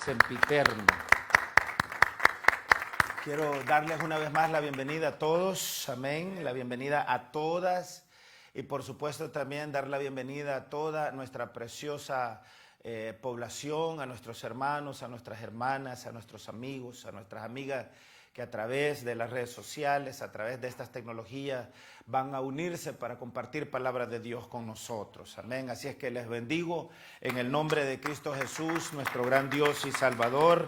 sempiterno. Quiero darles una vez más la bienvenida a todos, amén, la bienvenida a todas y por supuesto también dar la bienvenida a toda nuestra preciosa población, a nuestros hermanos, a nuestras hermanas, a nuestros amigos, a nuestras amigas que a través de las redes sociales, a través de estas tecnologías van a unirse para compartir palabra de Dios con nosotros, amén. Así es que les bendigo en el nombre de Cristo Jesús, nuestro gran Dios y Salvador.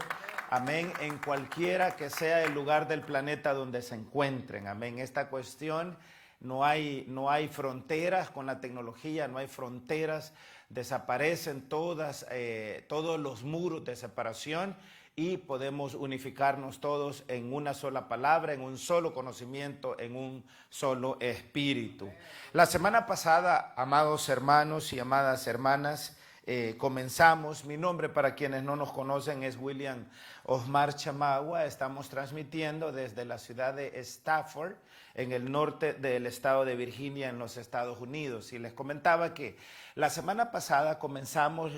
Amén, en cualquiera que sea el lugar del planeta donde se encuentren, amén. Esta cuestión no hay fronteras con la tecnología, no hay fronteras, desaparecen todos los muros de separación y podemos unificarnos todos en una sola palabra, en un solo conocimiento, en un solo espíritu. La semana pasada, amados hermanos y amadas hermanas, comenzamos. Mi nombre, para quienes no nos conocen, es William Osmar Chamagua. Estamos transmitiendo desde la ciudad de Stafford, en el norte del estado de Virginia, en los Estados Unidos. Y les comentaba que la semana pasada comenzamos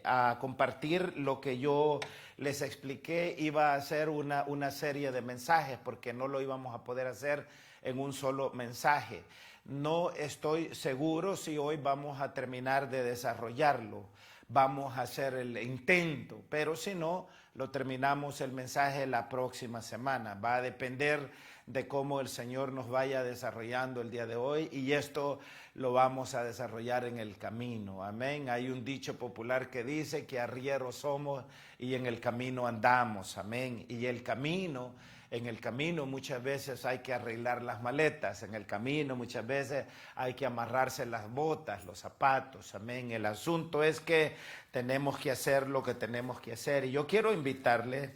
a compartir lo que yo les expliqué. Iba a ser una serie de mensajes, porque no lo íbamos a poder hacer en un solo mensaje. No estoy seguro si hoy vamos a terminar de desarrollarlo, vamos a hacer el intento, pero si no, lo terminamos el mensaje la próxima semana. Va a depender de cómo el Señor nos vaya desarrollando el día de hoy y esto lo vamos a desarrollar en el camino, amén. Hay un dicho popular que dice que arrieros somos y en el camino andamos, amén. Y en el camino muchas veces hay que arreglar las maletas, en el camino muchas veces hay que amarrarse las botas, los zapatos, amén. El asunto es que tenemos que hacer lo que tenemos que hacer. Y yo quiero invitarles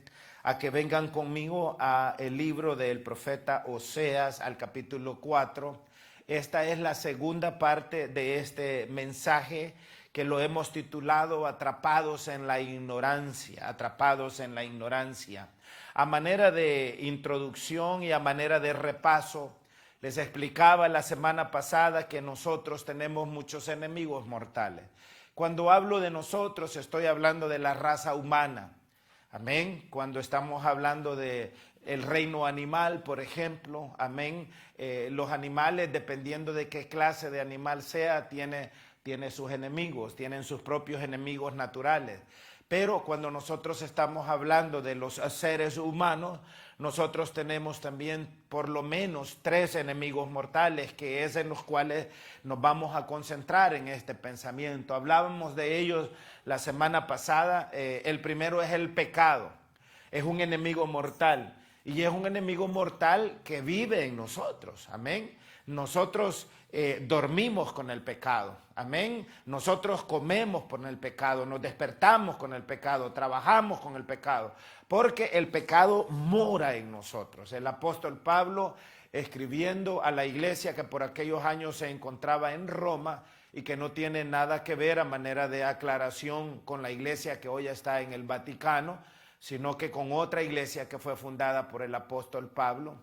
a que vengan conmigo a el libro del profeta Oseas, al capítulo 4. Esta es la segunda parte de este mensaje que lo hemos titulado Atrapados en la ignorancia, atrapados en la ignorancia. A manera de introducción y a manera de repaso, les explicaba la semana pasada que nosotros tenemos muchos enemigos mortales. Cuando hablo de nosotros, estoy hablando de la raza humana. Amén. Cuando estamos hablando de el reino animal, por ejemplo, amén. Los animales, dependiendo de qué clase de animal sea, tiene sus enemigos, tienen sus propios enemigos naturales. Pero cuando nosotros estamos hablando de los seres humanos, nosotros tenemos también por lo menos 3 enemigos mortales, que es en los cuales nos vamos a concentrar en este pensamiento. Hablábamos de ellos la semana pasada. El primero es el pecado, es un enemigo mortal y es un enemigo mortal que vive en nosotros, amén. Nosotros dormimos con el pecado, amén. Nosotros comemos con el pecado, nos despertamos con el pecado, trabajamos con el pecado, porque el pecado mora en nosotros. El apóstol Pablo, escribiendo a la iglesia que por aquellos años se encontraba en Roma y que no tiene nada que ver, a manera de aclaración, con la iglesia que hoy está en el Vaticano, sino que con otra iglesia que fue fundada por el apóstol Pablo,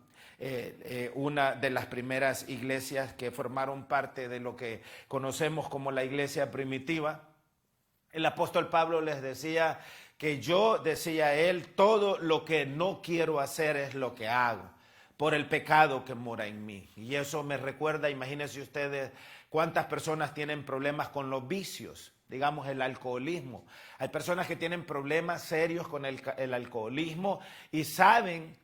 una de las primeras iglesias que formaron parte de lo que conocemos como la iglesia primitiva. El apóstol Pablo les decía que yo, decía él, todo lo que no quiero hacer es lo que hago, por el pecado que mora en mí. Y eso me recuerda, imagínense ustedes cuántas personas tienen problemas con los vicios, digamos el alcoholismo. Hay personas que tienen problemas serios con el alcoholismo y saben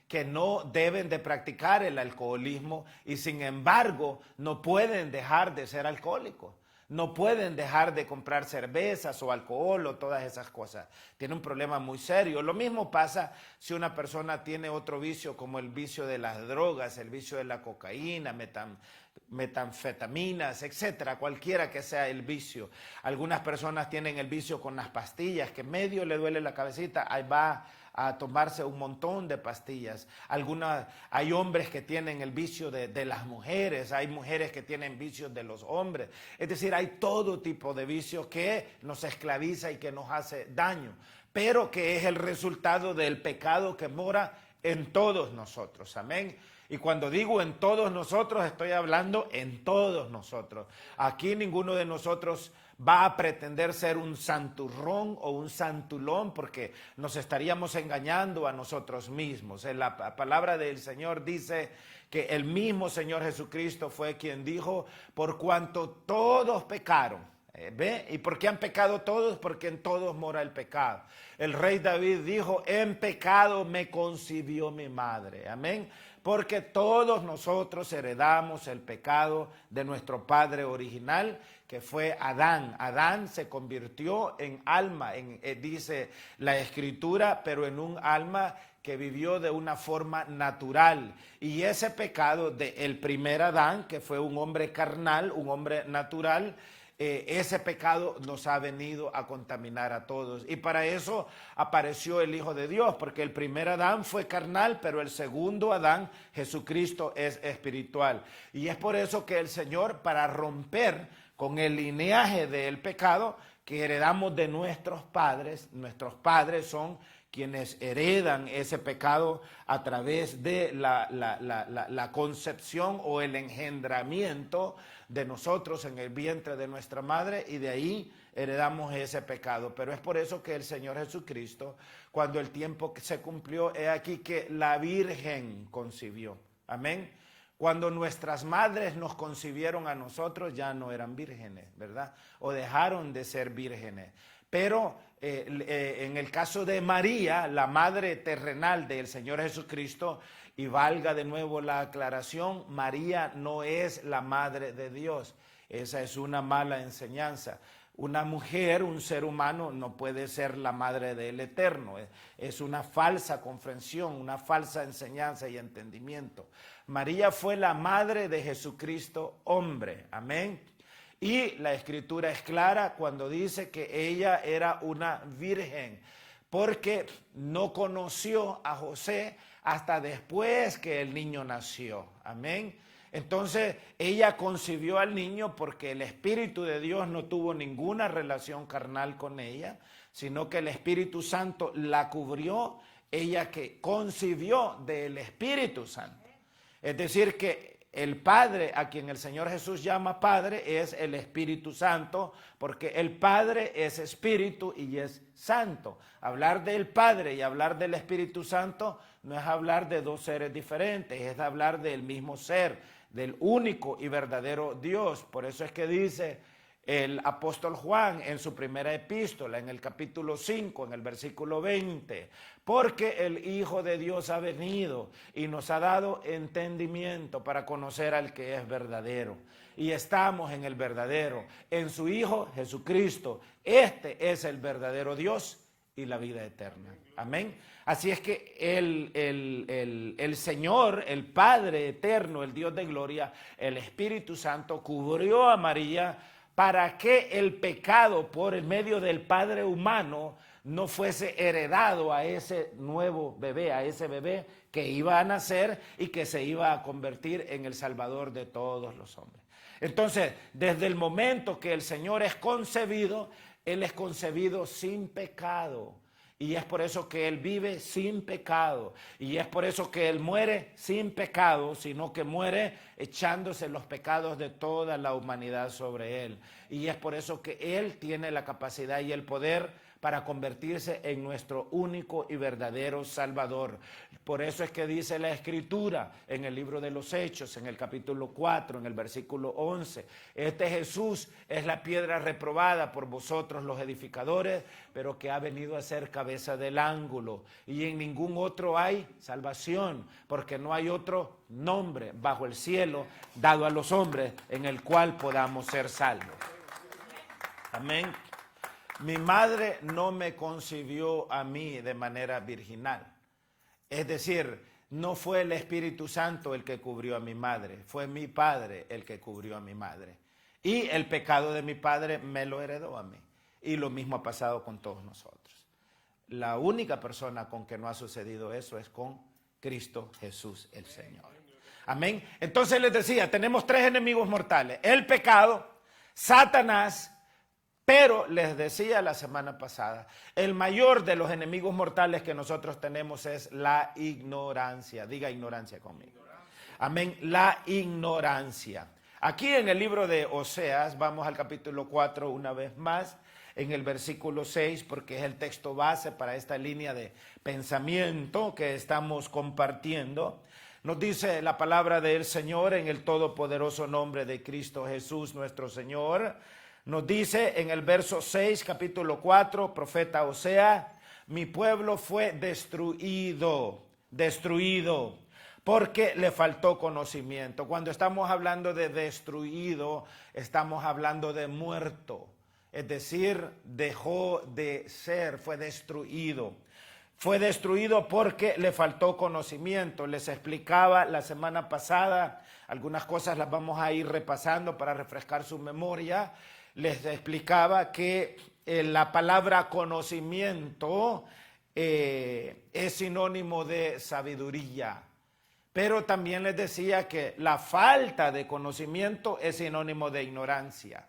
que no deben de practicar el alcoholismo y sin embargo no pueden dejar de ser alcohólicos. No pueden dejar de comprar cervezas o alcohol o todas esas cosas. Tiene un problema muy serio. Lo mismo pasa si una persona tiene otro vicio como el vicio de las drogas, el vicio de la cocaína, metanfetaminas, etcétera, cualquiera que sea el vicio. Algunas personas tienen el vicio con las pastillas, que medio le duele la cabecita, ahí va a tomarse un montón de pastillas. Hay hombres que tienen el vicio de las mujeres, hay mujeres que tienen vicios de los hombres. Es decir, hay todo tipo de vicios que nos esclaviza y que nos hace daño, pero que es el resultado del pecado que mora en todos nosotros. Amén. Y cuando digo en todos nosotros, estoy hablando en todos nosotros. Aquí ninguno de nosotros va a pretender ser un santurrón o un santulón, porque nos estaríamos engañando a nosotros mismos. La palabra del Señor dice que el mismo Señor Jesucristo fue quien dijo: por cuanto todos pecaron. ¿Ve? ¿Y por qué han pecado todos? Porque en todos mora el pecado. El rey David dijo: en pecado me concibió mi madre. Amén. Porque todos nosotros heredamos el pecado de nuestro padre original, que fue Adán. Adán se convirtió en alma, dice la Escritura, pero en un alma que vivió de una forma natural. Y ese pecado del primer Adán, que fue un hombre carnal, un hombre natural, ese pecado nos ha venido a contaminar a todos. Y para eso apareció el Hijo de Dios, porque el primer Adán fue carnal, pero el segundo Adán, Jesucristo, es espiritual. Y es por eso que el Señor, para romper con el linaje del pecado que heredamos de nuestros padres son quienes heredan ese pecado a través de la concepción o el engendramiento de nosotros en el vientre de nuestra madre, y de ahí heredamos ese pecado. Pero es por eso que el Señor Jesucristo, cuando el tiempo se cumplió, he aquí que la Virgen concibió. Amén. Cuando nuestras madres nos concibieron a nosotros, ya no eran vírgenes, ¿verdad? O dejaron de ser vírgenes. Pero en el caso de María, la madre terrenal del Señor Jesucristo, y valga de nuevo la aclaración, María no es la madre de Dios. Esa es una mala enseñanza. Una mujer, un ser humano, no puede ser la madre del Eterno. Es una falsa comprensión, una falsa enseñanza y entendimiento. María fue la madre de Jesucristo, hombre. Amén. Y la Escritura es clara cuando dice que ella era una virgen, porque no conoció a José hasta después que el niño nació. Amén. Entonces ella concibió al niño porque el Espíritu de Dios no tuvo ninguna relación carnal con ella, sino que el Espíritu Santo la cubrió, ella que concibió del Espíritu Santo. Es decir, que el Padre, a quien el Señor Jesús llama Padre, es el Espíritu Santo, porque el Padre es Espíritu y es Santo. Hablar del Padre y hablar del Espíritu Santo no es hablar de dos seres diferentes, es hablar del mismo ser, del único y verdadero Dios. Por eso es que dice el apóstol Juan en su primera epístola, en el capítulo 5, en el versículo 20, porque el Hijo de Dios ha venido y nos ha dado entendimiento para conocer al que es verdadero. Y estamos en el verdadero, en su Hijo Jesucristo. Este es el verdadero Dios y la vida eterna. Amén. Así es que el Señor, el Padre eterno, el Dios de gloria, el Espíritu Santo, cubrió a María para que el pecado por el medio del Padre humano no fuese heredado a ese nuevo bebé, a ese bebé que iba a nacer y que se iba a convertir en el Salvador de todos los hombres. Entonces, desde el momento que el Señor es concebido, Él es concebido sin pecado. Y es por eso que Él vive sin pecado. Y es por eso que Él muere sin pecado, sino que muere echándose los pecados de toda la humanidad sobre Él. Y es por eso que Él tiene la capacidad y el poder para convertirse en nuestro único y verdadero Salvador. Por eso es que dice la Escritura en el libro de los Hechos, en el capítulo 4, en el versículo 11, este Jesús es la piedra reprobada por vosotros los edificadores, pero que ha venido a ser cabeza del ángulo. Y en ningún otro hay salvación, porque no hay otro nombre bajo el cielo dado a los hombres en el cual podamos ser salvos. Amén. Mi madre no me concibió a mí de manera virginal. Es decir, no fue el Espíritu Santo el que cubrió a mi madre, fue mi padre el que cubrió a mi madre. Y el pecado de mi padre me lo heredó a mí. Y lo mismo ha pasado con todos nosotros. La única persona con que no ha sucedido eso es con Cristo Jesús el Señor. Amén. Entonces les decía, tenemos tres enemigos mortales: el pecado, Satanás. Pero les decía la semana pasada, el mayor de los enemigos mortales que nosotros tenemos es la ignorancia. Diga ignorancia conmigo. Amén. La ignorancia. Aquí en el libro de Oseas, vamos al capítulo 4 una vez más, en el versículo 6, porque es el texto base para esta línea de pensamiento que estamos compartiendo. Nos dice la palabra del Señor en el todopoderoso nombre de Cristo Jesús nuestro Señor. Nos dice en el verso 6, capítulo 4, profeta Oseas: mi pueblo fue destruido, porque le faltó conocimiento. Cuando estamos hablando de destruido, estamos hablando de muerto. Es decir, dejó de ser, fue destruido. Fue destruido porque le faltó conocimiento. Les explicaba la semana pasada, algunas cosas las vamos a ir repasando para refrescar su memoria. Les explicaba que la palabra conocimiento es sinónimo de sabiduría. Pero también les decía que la falta de conocimiento es sinónimo de ignorancia.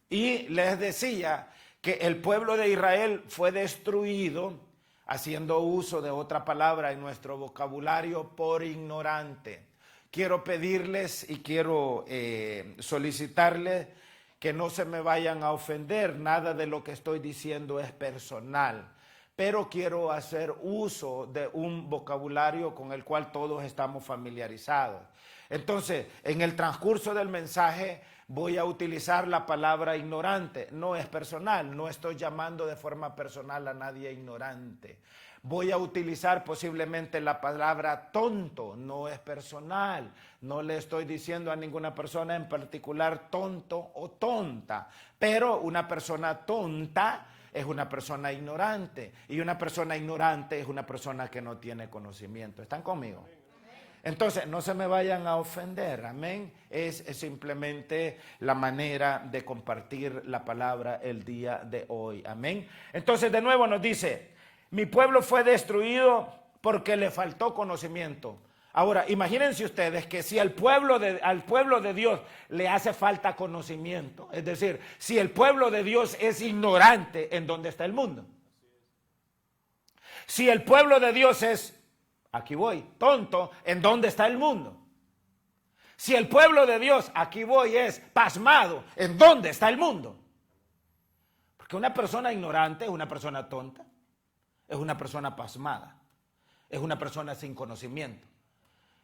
Y les decía que el pueblo de Israel fue destruido, haciendo uso de otra palabra en nuestro vocabulario, por ignorante. Quiero pedirles y quiero solicitarles que no se me vayan a ofender. Nada de lo que estoy diciendo es personal, pero quiero hacer uso de un vocabulario con el cual todos estamos familiarizados. Entonces, en el transcurso del mensaje voy a utilizar la palabra ignorante. No es personal, no estoy llamando de forma personal a nadie ignorante. Voy a utilizar posiblemente la palabra tonto, no es personal. No le estoy diciendo a ninguna persona en particular tonto o tonta, pero una persona tonta es una persona ignorante, y una persona ignorante es una persona que no tiene conocimiento. ¿Están conmigo? Entonces, no se me vayan a ofender, amén. Es simplemente la manera de compartir la palabra el día de hoy, amén. Entonces, de nuevo nos dice: mi pueblo fue destruido porque le faltó conocimiento. Ahora, imagínense ustedes que si al pueblo de Dios le hace falta conocimiento, es decir, si el pueblo de Dios es ignorante, ¿en dónde está el mundo? Si el pueblo de Dios es, aquí voy, tonto, ¿en dónde está el mundo? Si el pueblo de Dios, aquí voy, es pasmado, ¿en dónde está el mundo? Porque una persona ignorante es una persona tonta, es una persona pasmada, es una persona sin conocimiento.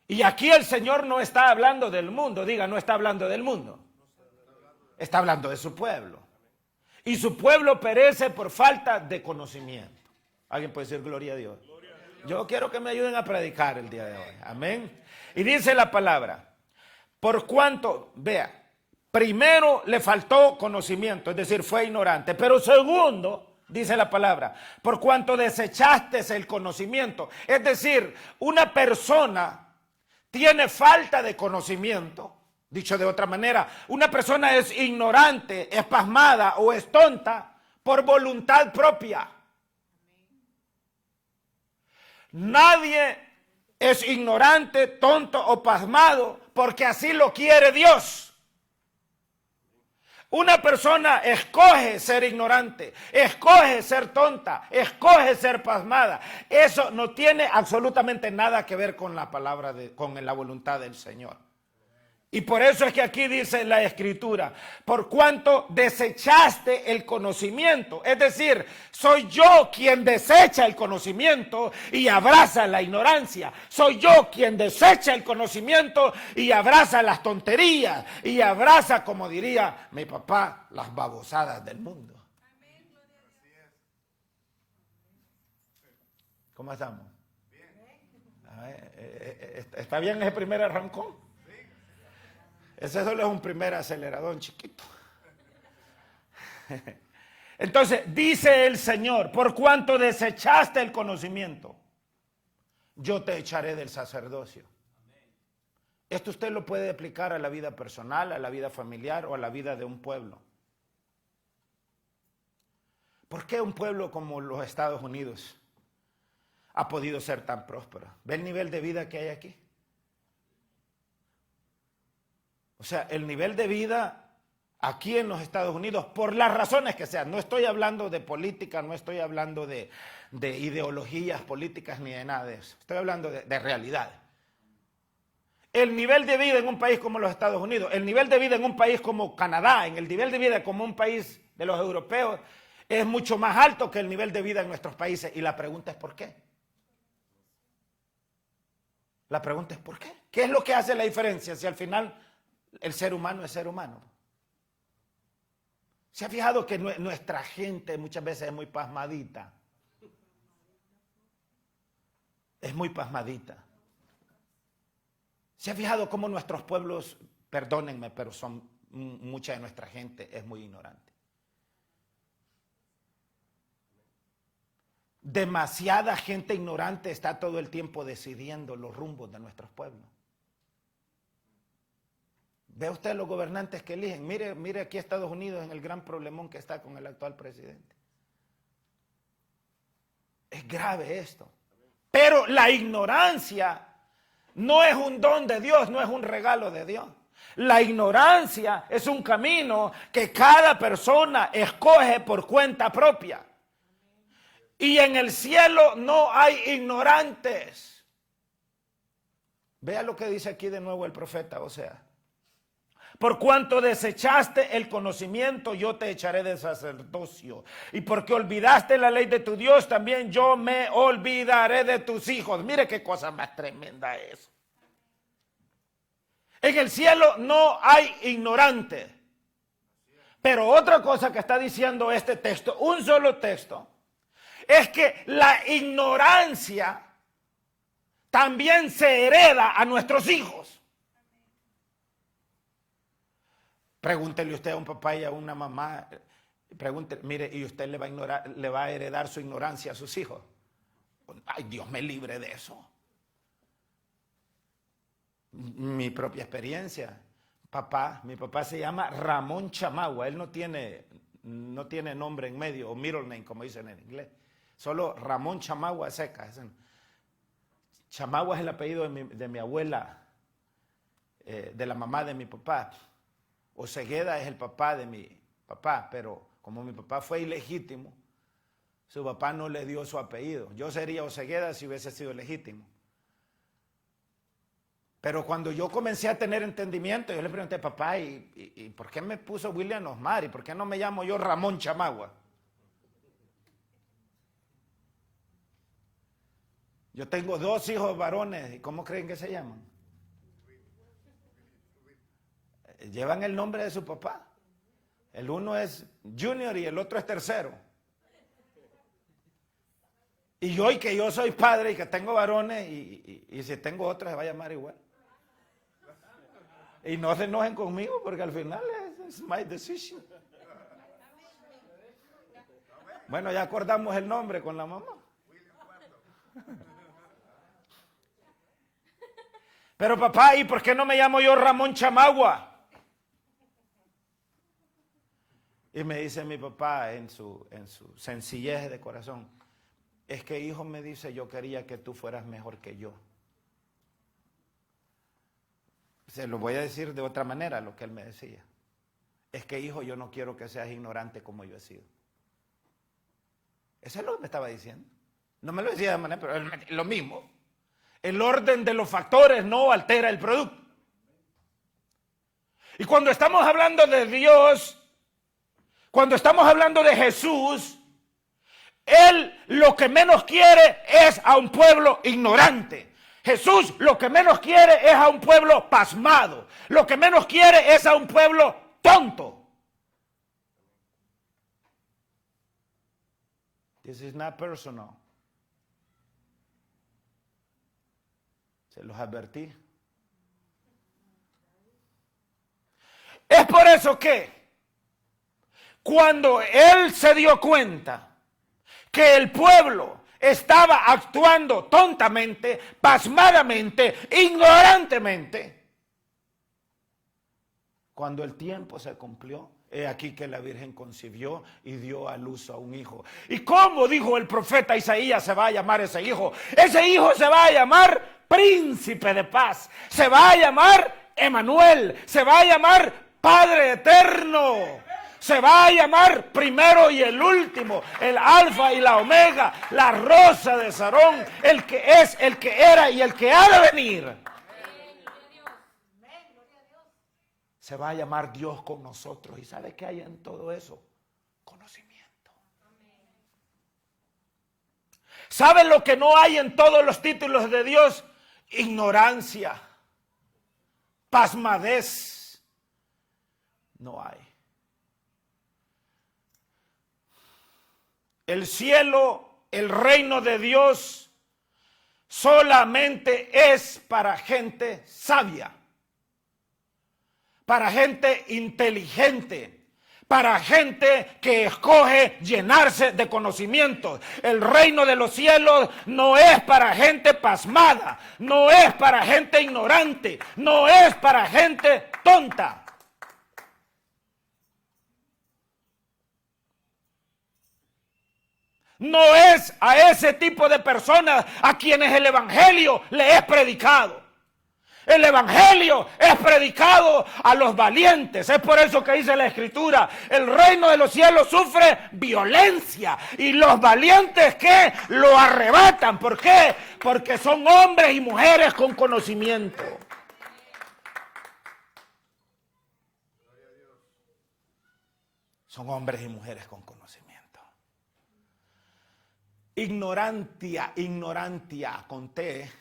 Y aquí el Señor no está hablando del mundo, diga, no está hablando del mundo. Está hablando de su pueblo. Y su pueblo perece por falta de conocimiento. ¿Alguien puede decir gloria a Dios? Yo quiero que me ayuden a predicar el día de hoy. Amén. Y dice la palabra: por cuanto, vea, primero le faltó conocimiento, es decir, fue ignorante. Pero segundo, dice la palabra, por cuanto desechaste el conocimiento. Es decir, una persona tiene falta de conocimiento. Dicho de otra manera, una persona es ignorante, es pasmada o es tonta por voluntad propia. Nadie es ignorante, tonto o pasmado porque así lo quiere Dios. Una persona escoge ser ignorante, escoge ser tonta, escoge ser pasmada. Eso no tiene absolutamente nada que ver con la palabra, con la voluntad del Señor. Y por eso es que aquí dice la Escritura: por cuanto desechaste el conocimiento. Es decir, soy yo quien desecha el conocimiento y abraza la ignorancia. Soy yo quien desecha el conocimiento y abraza las tonterías. Y abraza, como diría mi papá, las babosadas del mundo. ¿Cómo estamos? ¿Está bien ese primer arrancón? Ese solo es un primer aceleradón chiquito. Entonces, dice el Señor: por cuanto desechaste el conocimiento, yo te echaré del sacerdocio. Esto usted lo puede aplicar a la vida personal, a la vida familiar o a la vida de un pueblo. ¿Por qué un pueblo como los Estados Unidos ha podido ser tan próspero? ¿Ve el nivel de vida que hay aquí? O sea, el nivel de vida aquí en los Estados Unidos, por las razones que sean, no estoy hablando de política, no estoy hablando de ideologías políticas ni de nada de eso, estoy hablando de realidad. el nivel de vida en un país como los Estados Unidos, el nivel de vida en un país como Canadá, en el nivel de vida como un país de los europeos, es mucho más alto que el nivel de vida en nuestros países. Y la pregunta es ¿por qué? La pregunta es ¿por qué? ¿Qué es lo que hace la diferencia si al final el ser humano es ser humano? ¿Se ha fijado que nuestra gente muchas veces es muy pasmadita? Es muy pasmadita. ¿Se ha fijado cómo nuestros pueblos, perdónenme, pero mucha de nuestra gente es muy ignorante? Demasiada gente ignorante está todo el tiempo decidiendo los rumbos de nuestros pueblos. Ve usted los gobernantes que eligen. Mire aquí Estados Unidos en el gran problemón que está con el actual presidente. Es grave esto. Pero la ignorancia no es un don de Dios, no es un regalo de Dios. La ignorancia es un camino que cada persona escoge por cuenta propia. Y en el cielo no hay ignorantes. Vea lo que dice aquí de nuevo el profeta Oseas. Por cuanto desechaste el conocimiento, yo te echaré de sacerdocio. Y porque olvidaste la ley de tu Dios, también yo me olvidaré de tus hijos. Mire qué cosa más tremenda es. En el cielo no hay ignorante. Pero otra cosa que está diciendo este texto, un solo texto, es que la ignorancia también se hereda a nuestros hijos. Pregúntele usted a un papá y a una mamá, pregúntele, mire, y usted le va a heredar su ignorancia a sus hijos. Ay, Dios me libre de eso. Mi propia experiencia. Mi papá se llama Ramón Chamagua. Él no tiene nombre en medio, o middle name, como dicen en inglés. Solo Ramón Chamagua seca. Chamagua es el apellido de mi abuela, de la mamá de mi papá. Osegueda es el papá de mi papá, pero como mi papá fue ilegítimo, su papá no le dio su apellido. Yo sería Osegueda si hubiese sido legítimo. Pero cuando yo comencé a tener entendimiento, yo le pregunté, papá, ¿y por qué me puso William Osmar? ¿Y por qué no me llamo yo Ramón Chamagua? Yo tengo 2 hijos varones, ¿y cómo creen que se llaman? Llevan el nombre de su papá. El uno es Junior y el otro es tercero. Y hoy que yo soy padre y que tengo varones y si tengo otros se va a llamar igual. Y no se enojen conmigo porque al final es my decision. Bueno, ya acordamos el nombre con la mamá. Pero papá, ¿y por qué no me llamo yo Ramón Chamagua? Y me dice mi papá en su sencillez de corazón, es que hijo, me dice, yo quería que tú fueras mejor que yo. Se lo voy a decir de otra manera lo que él me decía. Es que hijo, yo no quiero que seas ignorante como yo he sido. Eso es lo que me estaba diciendo. No me lo decía de manera, pero lo mismo. El orden de los factores no altera el producto. Y cuando estamos hablando de Dios, cuando estamos hablando de Jesús, Él lo que menos quiere es a un pueblo ignorante. Jesús lo que menos quiere es a un pueblo pasmado. Lo que menos quiere es a un pueblo tonto. This is not personal. Se los advertí. Es por eso que cuando él se dio cuenta que el pueblo estaba actuando tontamente, pasmadamente, ignorantemente, cuando el tiempo se cumplió, he aquí que la Virgen concibió y dio a luz a un hijo. ¿Y cómo dijo el profeta Isaías se va a llamar ese hijo? Ese hijo se va a llamar Príncipe de Paz, se va a llamar Emanuel, se va a llamar Padre Eterno. Se va a llamar primero y el último, el alfa y la omega, la rosa de Sarón, el que es, el que era y el que ha de venir. se va a llamar Dios con nosotros. ¿Y sabe qué hay en todo eso? Conocimiento. ¿Sabe lo que no hay en todos los títulos de Dios? Ignorancia, pasmadez. No hay. El cielo, el reino de Dios, solamente es para gente sabia, para gente inteligente, para gente que escoge llenarse de conocimientos. El reino de los cielos no es para gente pasmada, no es para gente ignorante, no es para gente tonta. No es a ese tipo de personas a quienes el evangelio le es predicado. El evangelio es predicado a los valientes. Es por eso que dice la escritura: el reino de los cielos sufre violencia y los valientes que lo arrebatan. ¿Por qué? Porque son hombres y mujeres con conocimiento. Son hombres y mujeres con conocimiento. Ignorantia con T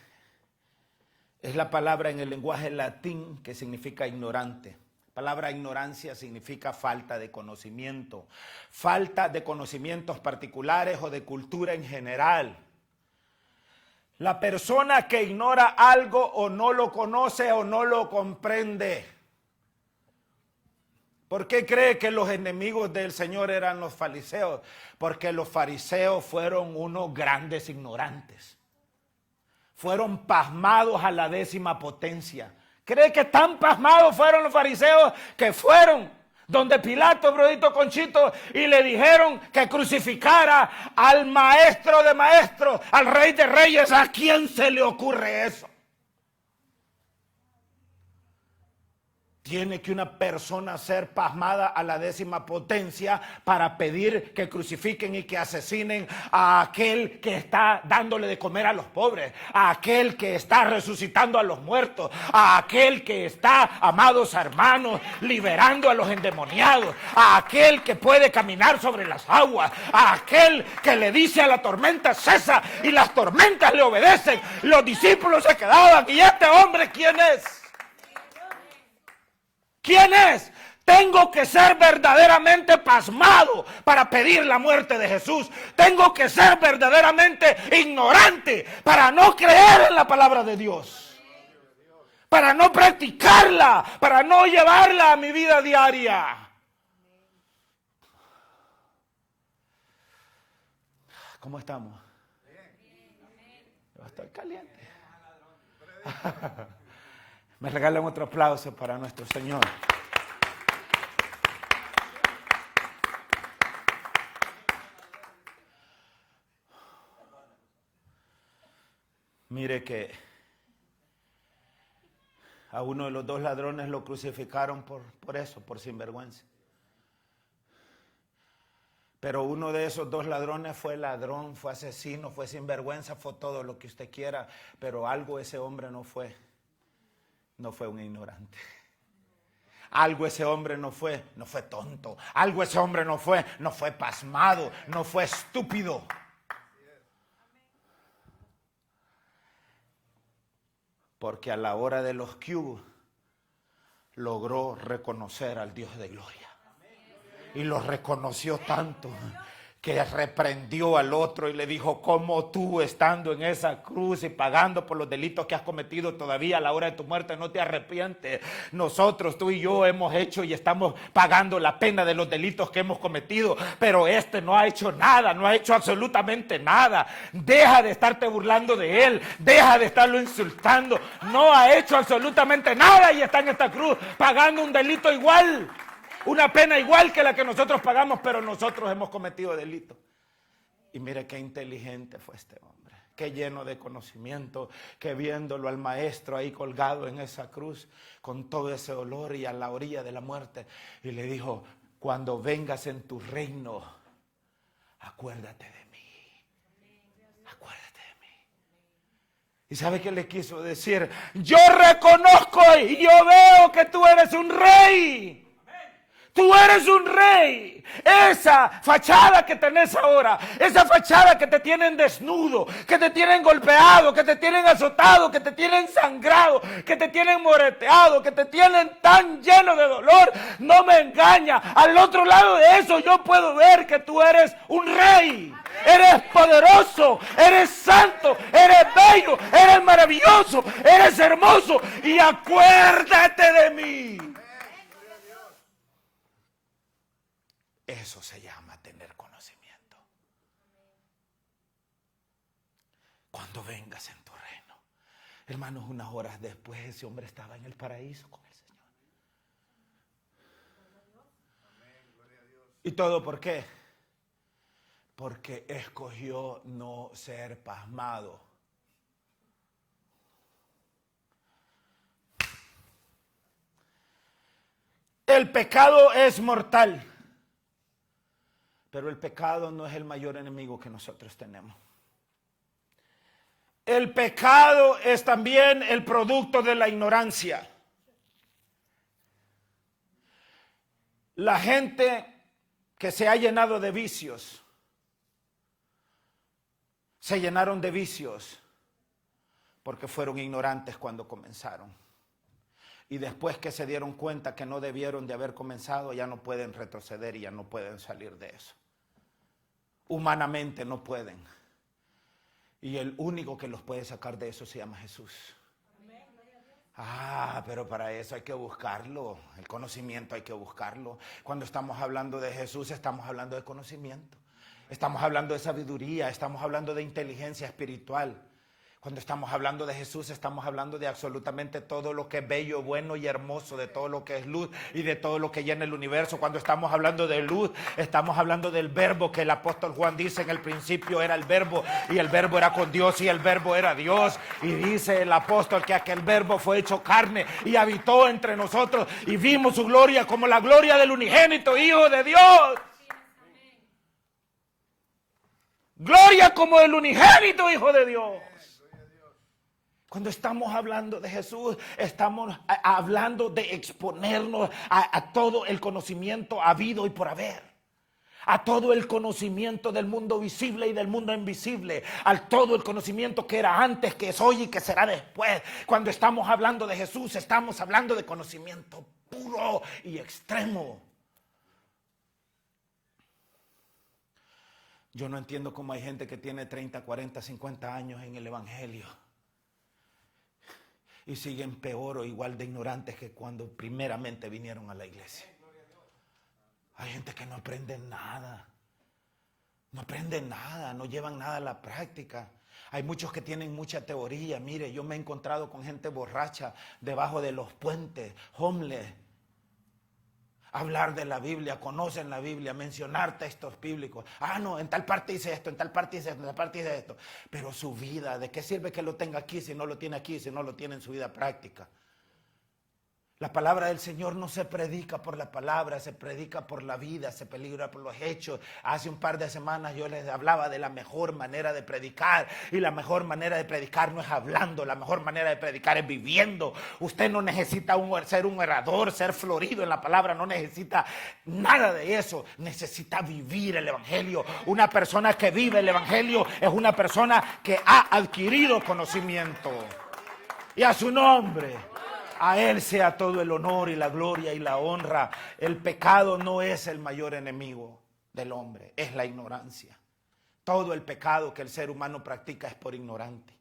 es la palabra en el lenguaje latín que significa ignorante. La palabra ignorancia significa falta de conocimiento, falta de conocimientos particulares o de cultura en general. La persona que ignora algo o no lo conoce o no lo comprende. ¿Por qué cree que los enemigos del Señor eran los fariseos? Porque los fariseos fueron unos grandes ignorantes. Fueron pasmados a la 10ª potencia. ¿Cree que tan pasmados fueron los fariseos que fueron donde Pilato, brodito Conchito, y le dijeron que crucificara al maestro de maestros, al rey de reyes? ¿A quién se le ocurre eso? Tiene que una persona ser pasmada a la 10ª potencia para pedir que crucifiquen y que asesinen a aquel que está dándole de comer a los pobres, a aquel que está resucitando a los muertos, a aquel que está, amados hermanos, liberando a los endemoniados, a aquel que puede caminar sobre las aguas, a aquel que le dice a la tormenta: cesa, y las tormentas le obedecen. Los discípulos se quedaban: ¿y este hombre quién es? ¿Quién es? Tengo que ser verdaderamente pasmado para pedir la muerte de Jesús. Tengo que ser verdaderamente ignorante para no creer en la palabra de Dios, para no practicarla, para no llevarla a mi vida diaria. ¿Cómo estamos? Va a estar caliente. Me regalan otro aplauso para nuestro Señor. Mire que a uno de los 2 ladrones lo crucificaron por eso, por sinvergüenza. Pero uno de esos 2 ladrones fue ladrón, fue asesino, fue sinvergüenza, fue todo lo que usted quiera. Pero algo ese hombre no fue. No fue un ignorante. Algo ese hombre no fue tonto. Algo ese hombre no fue pasmado, no fue estúpido. Porque a la hora de los que hubo, logró reconocer al Dios de gloria. Y lo reconoció tanto que reprendió al otro y le dijo: ¿cómo tú, estando en esa cruz y pagando por los delitos que has cometido, todavía a la hora de tu muerte no te arrepientes? Nosotros, tú y yo, hemos hecho y estamos pagando la pena de los delitos que hemos cometido, pero este no ha hecho nada, no ha hecho absolutamente nada. Deja de estarte burlando de él, deja de estarlo insultando. No ha hecho absolutamente nada y está en esta cruz pagando un delito igual. Una pena igual que la que nosotros pagamos, pero nosotros hemos cometido delitos. Y mire qué inteligente fue este hombre, qué lleno de conocimiento, que viéndolo al maestro ahí colgado en esa cruz, con todo ese dolor y a la orilla de la muerte, y le dijo: cuando vengas en tu reino, acuérdate de mí. Acuérdate de mí. ¿Y sabe qué le quiso decir? Yo reconozco y yo veo que tú eres un rey. Tú eres un rey. Esa fachada que tenés ahora, esa fachada que te tienen desnudo, que te tienen golpeado, que te tienen azotado, que te tienen sangrado, que te tienen moreteado, que te tienen tan lleno de dolor, no me engaña. Al otro lado de eso yo puedo ver que tú eres un rey. Eres poderoso, eres santo, eres bello, eres maravilloso, eres hermoso. Y acuérdate de mí. Eso se llama tener conocimiento. Cuando vengas en tu reino. Hermanos, unas horas después ese hombre estaba en el paraíso con el Señor. ¿Y todo por qué? Porque escogió no ser pasmado. El pecado es mortal. Pero el pecado no es el mayor enemigo que nosotros tenemos. El pecado es también el producto de la ignorancia. La gente que se ha llenado de vicios, se llenaron de vicios porque fueron ignorantes cuando comenzaron. Y después que se dieron cuenta que no debieron de haber comenzado, ya no pueden retroceder y ya no pueden salir de eso. Humanamente no pueden. Y el único que los puede sacar de eso se llama Jesús. Pero para eso hay que buscarlo. El conocimiento hay que buscarlo. Cuando estamos hablando de Jesús, estamos hablando de conocimiento. Estamos hablando de sabiduría, estamos hablando de inteligencia espiritual. Cuando estamos hablando de Jesús, estamos hablando de absolutamente todo lo que es bello, bueno y hermoso, de todo lo que es luz y de todo lo que llena el universo. Cuando estamos hablando de luz, estamos hablando del verbo que el apóstol Juan dice: en el principio era el verbo y el verbo era con Dios y el verbo era Dios. Y dice el apóstol que aquel verbo fue hecho carne y habitó entre nosotros y vimos su gloria como la gloria del unigénito Hijo de Dios. Gloria como el unigénito Hijo de Dios. Cuando estamos hablando de Jesús, estamos hablando de exponernos a todo el conocimiento habido y por haber. A todo el conocimiento del mundo visible y del mundo invisible. A todo el conocimiento que era antes, que es hoy y que será después. Cuando estamos hablando de Jesús, estamos hablando de conocimiento puro y extremo. Yo no entiendo cómo hay gente que tiene 30, 40, 50 años en el Evangelio y siguen peor o igual de ignorantes que cuando primeramente vinieron a la iglesia. Hay gente que no aprende nada. No aprenden nada, no llevan nada a la práctica. Hay muchos que tienen mucha teoría. Mire, yo me he encontrado con gente borracha debajo de los puentes, homeless. Hablar de la Biblia, conocen la Biblia, mencionar textos bíblicos. No, en tal parte dice esto, en tal parte dice esto, en tal parte dice esto. Pero su vida, ¿de qué sirve que lo tenga aquí si no lo tiene aquí, si no lo tiene en su vida práctica? La palabra del Señor no se predica por la palabra, se predica por la vida, se predica por los hechos. Hace un par de semanas yo les hablaba de la mejor manera de predicar. Y la mejor manera de predicar no es hablando, la mejor manera de predicar es viviendo. Usted no necesita ser un orador, ser florido en la palabra, no necesita nada de eso. Necesita vivir el Evangelio. Una persona que vive el Evangelio es una persona que ha adquirido conocimiento. Y a su nombre. A Él sea todo el honor y la gloria y la honra. El pecado no es el mayor enemigo del hombre, es la ignorancia. Todo el pecado que el ser humano practica es por ignorante.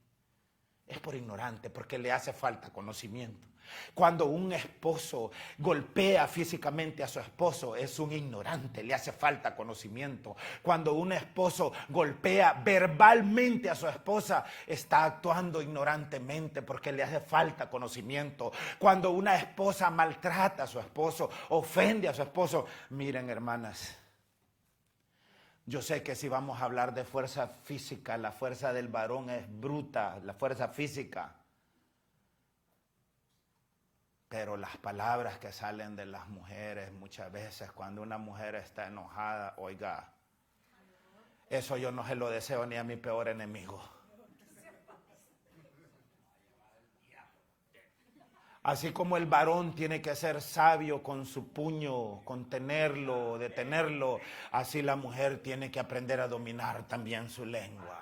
Es por ignorante porque le hace falta conocimiento. Cuando un esposo golpea físicamente a su esposo, es un ignorante, le hace falta conocimiento. Cuando un esposo golpea verbalmente a su esposa, está actuando ignorantemente porque le hace falta conocimiento. Cuando una esposa maltrata a su esposo, ofende a su esposo, miren, hermanas, yo sé que si vamos a hablar de fuerza física, la fuerza del varón es bruta, la fuerza física. Pero las palabras que salen de las mujeres muchas veces cuando una mujer está enojada, oiga, eso yo no se lo deseo ni a mi peor enemigo. Así como el varón tiene que ser sabio con su puño, contenerlo, detenerlo, así la mujer tiene que aprender a dominar también su lengua.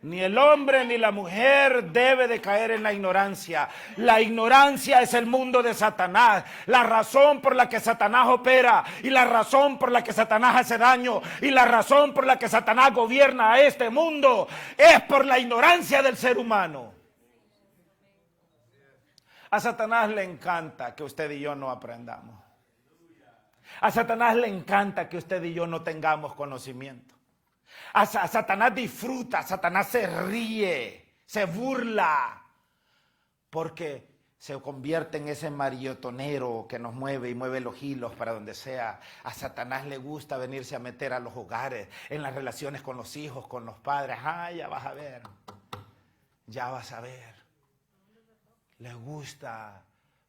Ni el hombre ni la mujer debe de caer en la ignorancia. La ignorancia es el mundo de Satanás. La razón por la que Satanás opera y la razón por la que Satanás hace daño y la razón por la que Satanás gobierna a este mundo es por la ignorancia del ser humano. A Satanás le encanta que usted y yo no aprendamos. A Satanás le encanta que usted y yo no tengamos conocimiento. A Satanás disfruta, Satanás se ríe, se burla, porque se convierte en ese mariotonero que nos mueve y mueve los hilos para donde sea. A Satanás le gusta venirse a meter a los hogares, en las relaciones con los hijos, con los padres. Ya vas a ver, ya vas a ver. Le gusta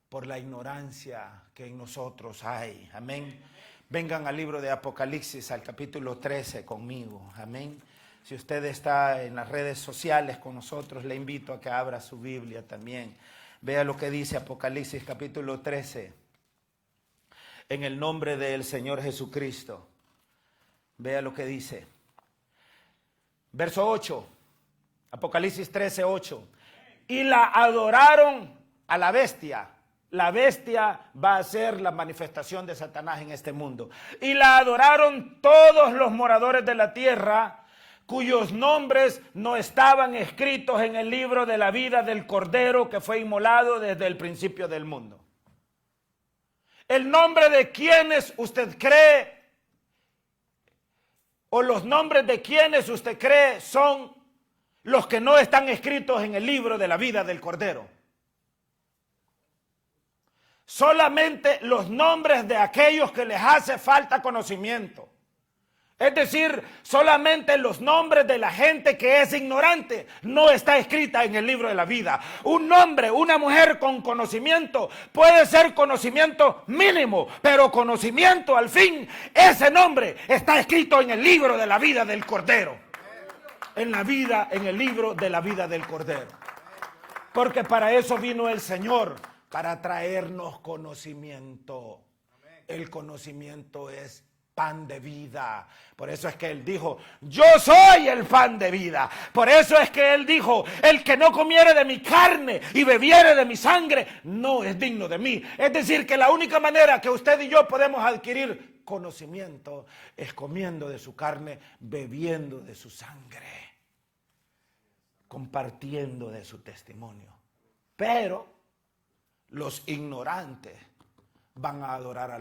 por la ignorancia que en nosotros hay. Amén. Vengan al libro de Apocalipsis, al capítulo 13 conmigo. Amén. Si usted está en las redes sociales con nosotros, le invito a que abra su Biblia también. Vea lo que dice Apocalipsis capítulo 13. En el nombre del Señor Jesucristo. Vea lo que dice. Verso 8. Apocalipsis 13, 8. Y la adoraron a la bestia. La bestia va a ser la manifestación de Satanás en este mundo. Y la adoraron todos los moradores de la tierra, cuyos nombres no estaban escritos en el libro de la vida del Cordero que fue inmolado desde el principio del mundo. El nombre de quienes usted cree, o los nombres de quienes usted cree, son los que no están escritos en el libro de la vida del Cordero. Solamente los nombres de aquellos que les hace falta conocimiento. Es decir, solamente los nombres de la gente que es ignorante no está escrita en el libro de la vida. Un hombre, una mujer con conocimiento puede ser conocimiento mínimo, pero conocimiento al fin, ese nombre está escrito en el libro de la vida del Cordero. En el libro de la vida del Cordero. Porque para eso vino el Señor, para traernos conocimiento. El conocimiento es pan de vida. Por eso es que Él dijo, yo soy el pan de vida. Por eso es que Él dijo, el que no comiere de mi carne y bebiere de mi sangre, no es digno de mí. Es decir, que la única manera que usted y yo podemos adquirir conocimiento es comiendo de su carne, bebiendo de su sangre, compartiendo de su testimonio. Pero los ignorantes van a adorar a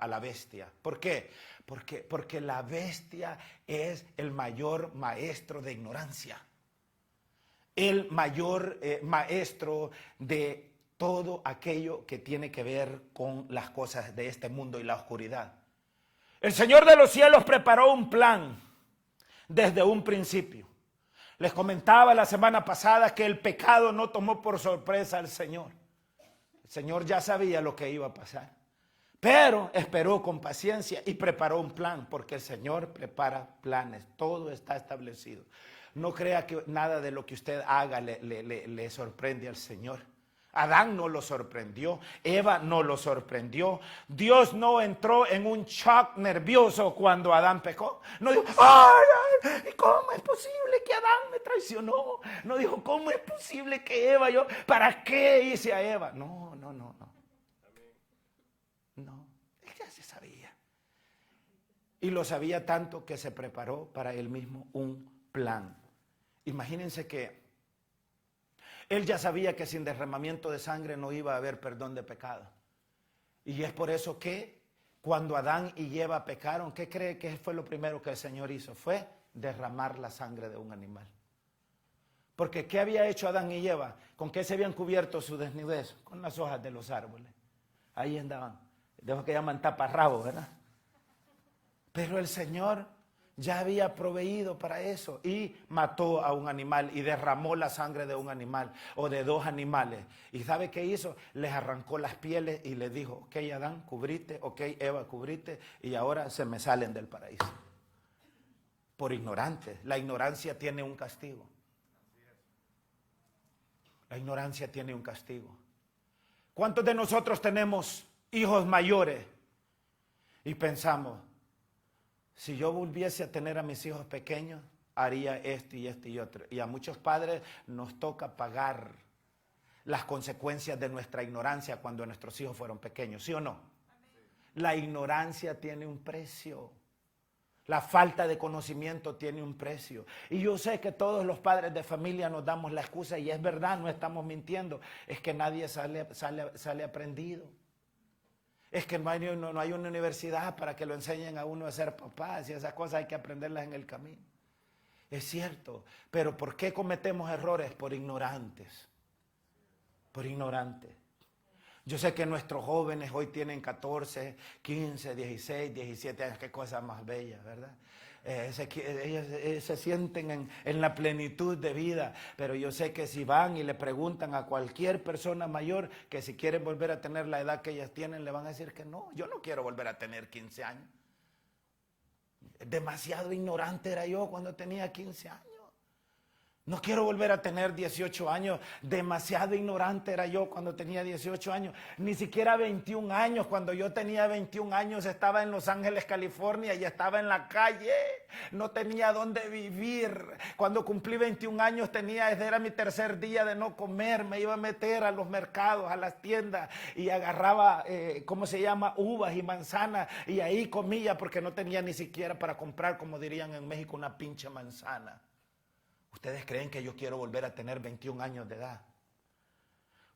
la bestia. ¿Por qué? Porque la bestia es el mayor maestro de ignorancia. El mayor maestro de todo aquello que tiene que ver con las cosas de este mundo y la oscuridad. El Señor de los cielos preparó un plan desde un principio. Les comentaba la semana pasada que el pecado no tomó por sorpresa al Señor. El Señor ya sabía lo que iba a pasar, pero esperó con paciencia y preparó un plan, porque el Señor prepara planes, todo está establecido. No crea que nada de lo que usted haga le sorprende al Señor. Adán no lo sorprendió, Eva no lo sorprendió. Dios no entró en un shock nervioso cuando Adán pecó. No dijo, ¡ay! ¿Cómo es posible que Adán me traicionó? No dijo, ¿cómo es posible que Eva, ¿para qué hice a Eva? No. No, él ya se sabía. Y lo sabía tanto que se preparó para él mismo un plan. Imagínense que él ya sabía que sin derramamiento de sangre no iba a haber perdón de pecado. Y es por eso que cuando Adán y Eva pecaron, ¿qué cree que fue lo primero que el Señor hizo? Fue derramar la sangre de un animal. Porque ¿qué había hecho Adán y Eva? ¿Con qué se habían cubierto su desnudez? Con las hojas de los árboles. Ahí andaban. De los que llaman taparrabos, ¿verdad? Pero el Señor Ya había proveído para eso y mató a un animal y derramó la sangre de un animal o de dos animales. ¿Y sabe qué hizo? Les arrancó las pieles y les dijo, ok Adán, cubriste, ok Eva, cubriste y ahora se me salen del paraíso. Por ignorantes. La ignorancia tiene un castigo. La ignorancia tiene un castigo. ¿Cuántos de nosotros tenemos hijos mayores y pensamos, si yo volviese a tener a mis hijos pequeños, haría esto y esto y otro? Y a muchos padres nos toca pagar las consecuencias de nuestra ignorancia cuando nuestros hijos fueron pequeños, ¿sí o no? La ignorancia tiene un precio. La falta de conocimiento tiene un precio. Y yo sé que todos los padres de familia nos damos la excusa, y es verdad, no estamos mintiendo, es que nadie sale aprendido. Es que no hay una universidad para que lo enseñen a uno a ser papás, y esas cosas hay que aprenderlas en el camino. Es cierto, pero ¿por qué cometemos errores? Por ignorantes. Por ignorantes. Yo sé que nuestros jóvenes hoy tienen 14, 15, 16, 17 años, qué cosa más bella, ¿verdad? Ellos se sienten en la plenitud de vida, pero yo sé que si van y le preguntan a cualquier persona mayor que si quieren volver a tener la edad que ellas tienen, le van a decir que no, yo no quiero volver a tener 15 años. Demasiado ignorante era yo cuando tenía 15 años. No quiero volver a tener 18 años. Demasiado ignorante era yo cuando tenía 18 años. Ni siquiera 21 años. Cuando yo tenía 21 años estaba en Los Ángeles, California, y estaba en la calle. No tenía dónde vivir. Cuando cumplí 21 años era mi tercer día de no comer. Me iba a meter a los mercados, a las tiendas, y agarraba, uvas y manzanas, y ahí comía porque no tenía ni siquiera para comprar, como dirían en México, una pinche manzana. ¿Ustedes creen que yo quiero volver a tener 21 años de edad?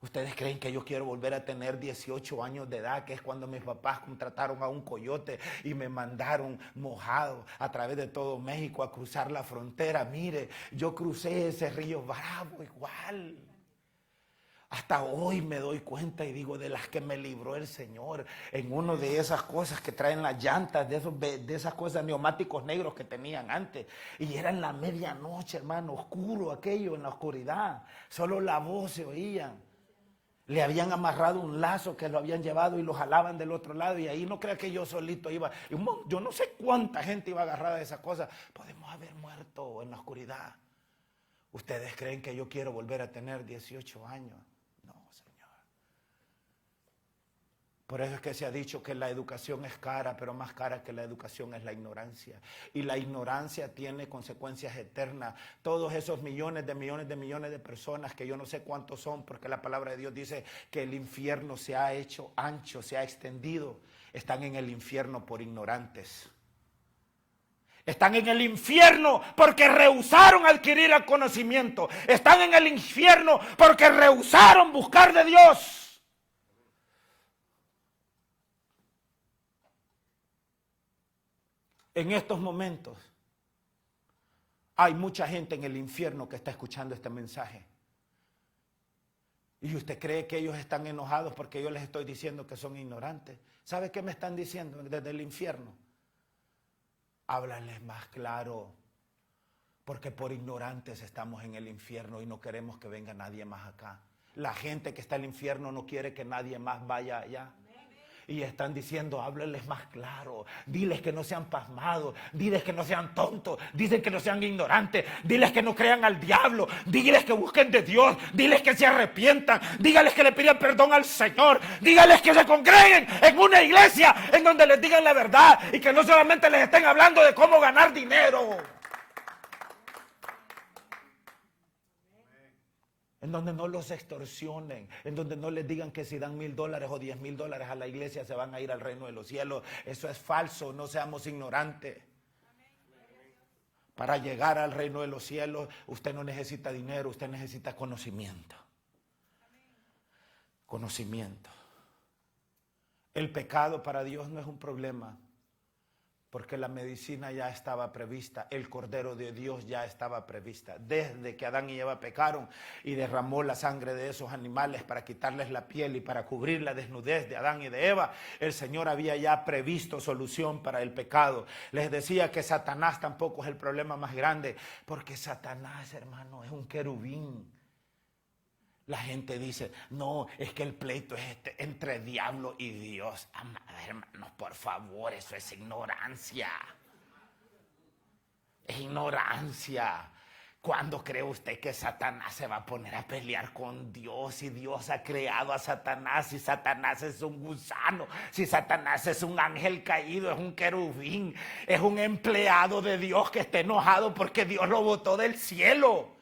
¿Ustedes creen que yo quiero volver a tener 18 años de edad, que es cuando mis papás contrataron a un coyote y me mandaron mojado a través de todo México a cruzar la frontera? Mire, yo crucé ese río Bravo igual. Hasta hoy me doy cuenta y digo, de las que me libró el Señor, en una de esas cosas que traen las llantas, de esas cosas neumáticos negros que tenían antes. Y era en la medianoche, hermano, oscuro aquello, en la oscuridad. Solo la voz se oía. Le habían amarrado un lazo que lo habían llevado y lo jalaban del otro lado. Y ahí no crea que yo solito iba. Yo no sé cuánta gente iba agarrada de esa cosa. Podemos haber muerto en la oscuridad. ¿Ustedes creen que yo quiero volver a tener 18 años? Por eso es que se ha dicho que la educación es cara, pero más cara que la educación es la ignorancia. Y la ignorancia tiene consecuencias eternas. Todos esos millones de personas, que yo no sé cuántos son, porque la palabra de Dios dice que el infierno se ha hecho ancho, se ha extendido, están en el infierno por ignorantes. Están en el infierno porque rehusaron adquirir el conocimiento. Están en el infierno porque rehusaron buscar de Dios. En estos momentos hay mucha gente en el infierno que está escuchando este mensaje. ¿Y usted cree que ellos están enojados porque yo les estoy diciendo que son ignorantes? ¿Sabe qué me están diciendo desde el infierno? Háblales más claro, porque por ignorantes estamos en el infierno y no queremos que venga nadie más acá. La gente que está en el infierno no quiere que nadie más vaya allá. Y están diciendo, háblenles más claro, diles que no sean pasmados, diles que no sean tontos, diles que no sean ignorantes, diles que no crean al diablo, diles que busquen de Dios, diles que se arrepientan, dígales que le pidan perdón al Señor, dígales que se congreguen en una iglesia en donde les digan la verdad y que no solamente les estén hablando de cómo ganar dinero. En donde no los extorsionen, en donde no les digan que si dan $1,000 o $10,000 a la iglesia se van a ir al reino de los cielos. Eso es falso, no seamos ignorantes. Para llegar al reino de los cielos, usted no necesita dinero, usted necesita conocimiento. Conocimiento. El pecado para Dios no es un problema. Porque la medicina ya estaba prevista, el Cordero de Dios ya estaba prevista. Desde que Adán y Eva pecaron y derramó la sangre de esos animales para quitarles la piel y para cubrir la desnudez de Adán y de Eva, el Señor había ya previsto solución para el pecado. Les decía que Satanás tampoco es el problema más grande, porque Satanás, hermano, es un querubín. La gente dice, no, es que el pleito es entre diablo y Dios. Hermanos, por favor, eso es ignorancia. Es ignorancia. ¿Cuándo cree usted que Satanás se va a poner a pelear con Dios? Si Dios ha creado a Satanás, si Satanás es un gusano, si Satanás es un ángel caído, es un querubín, es un empleado de Dios que está enojado porque Dios lo botó del cielo.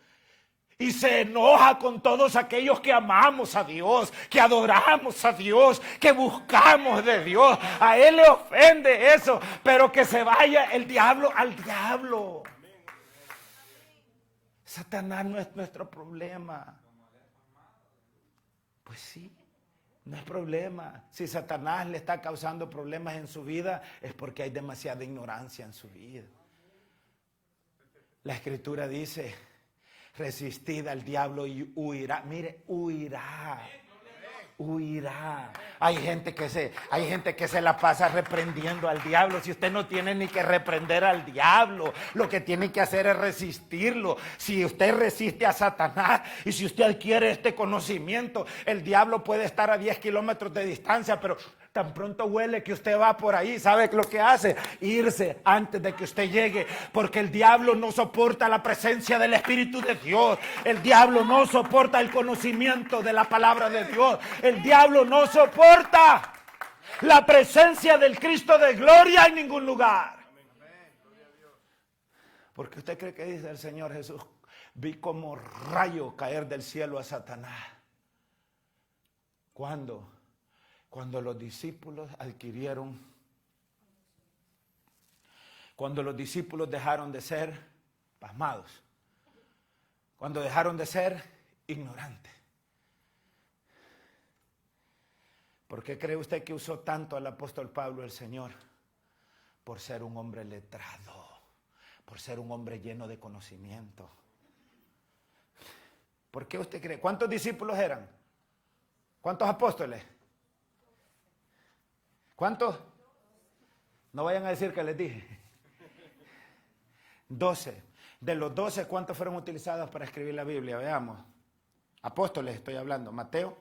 Y se enoja con todos aquellos que amamos a Dios, que adoramos a Dios, que buscamos de Dios. A Él le ofende eso, pero que se vaya el diablo al diablo. Satanás no es nuestro problema. Pues sí, no es problema. Si Satanás le está causando problemas en su vida, es porque hay demasiada ignorancia en su vida. La Escritura dice: resistid al diablo y huirá. Mire, huirá. Huirá. Hay gente que se la pasa reprendiendo al diablo. Si usted no tiene ni que reprender al diablo, lo que tiene que hacer es resistirlo. Si usted resiste a Satanás y si usted adquiere este conocimiento, el diablo puede estar a 10 kilómetros de distancia, pero tan pronto huele que usted va por ahí, ¿sabe lo que hace? Irse antes de que usted llegue, porque el diablo no soporta la presencia del Espíritu de Dios. El diablo no soporta el conocimiento de la palabra de Dios. El diablo no soporta la presencia del Cristo de gloria en ningún lugar. Porque usted cree que dice el Señor Jesús: vi como rayo caer del cielo a Satanás. ¿Cuándo? Cuando los discípulos dejaron de ser pasmados, cuando dejaron de ser ignorantes. ¿Por qué cree usted que usó tanto al apóstol Pablo el Señor? Por ser un hombre letrado, por ser un hombre lleno de conocimiento. ¿Por qué usted cree? ¿Cuántos discípulos eran? ¿Cuántos apóstoles? ¿Cuántos? No vayan a decir que les dije. 12. De los 12, ¿cuántos fueron utilizados para escribir la Biblia? Veamos. Apóstoles estoy hablando. Mateo,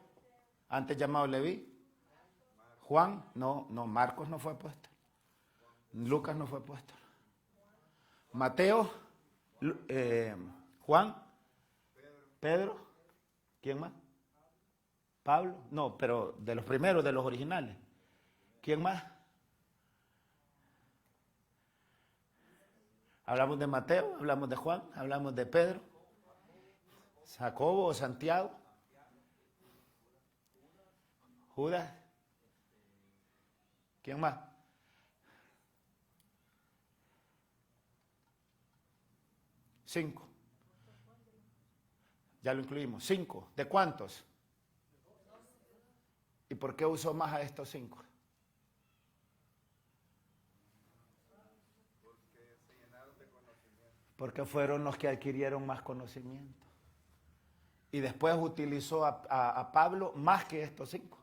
antes llamado Leví. Juan, no, Marcos no fue apóstol. Lucas no fue apóstol. Mateo, Juan, Pedro, ¿quién más? Pablo, no, pero de los primeros, de los originales. ¿Quién más? Hablamos de Mateo, hablamos de Juan, hablamos de Pedro, Jacobo o Santiago, Judas. ¿Quién más? Cinco. Ya lo incluimos. 5. ¿De cuántos? ¿Y por qué usó más a estos 5? Porque fueron los que adquirieron más conocimiento. Y después utilizó a Pablo más que estos 5.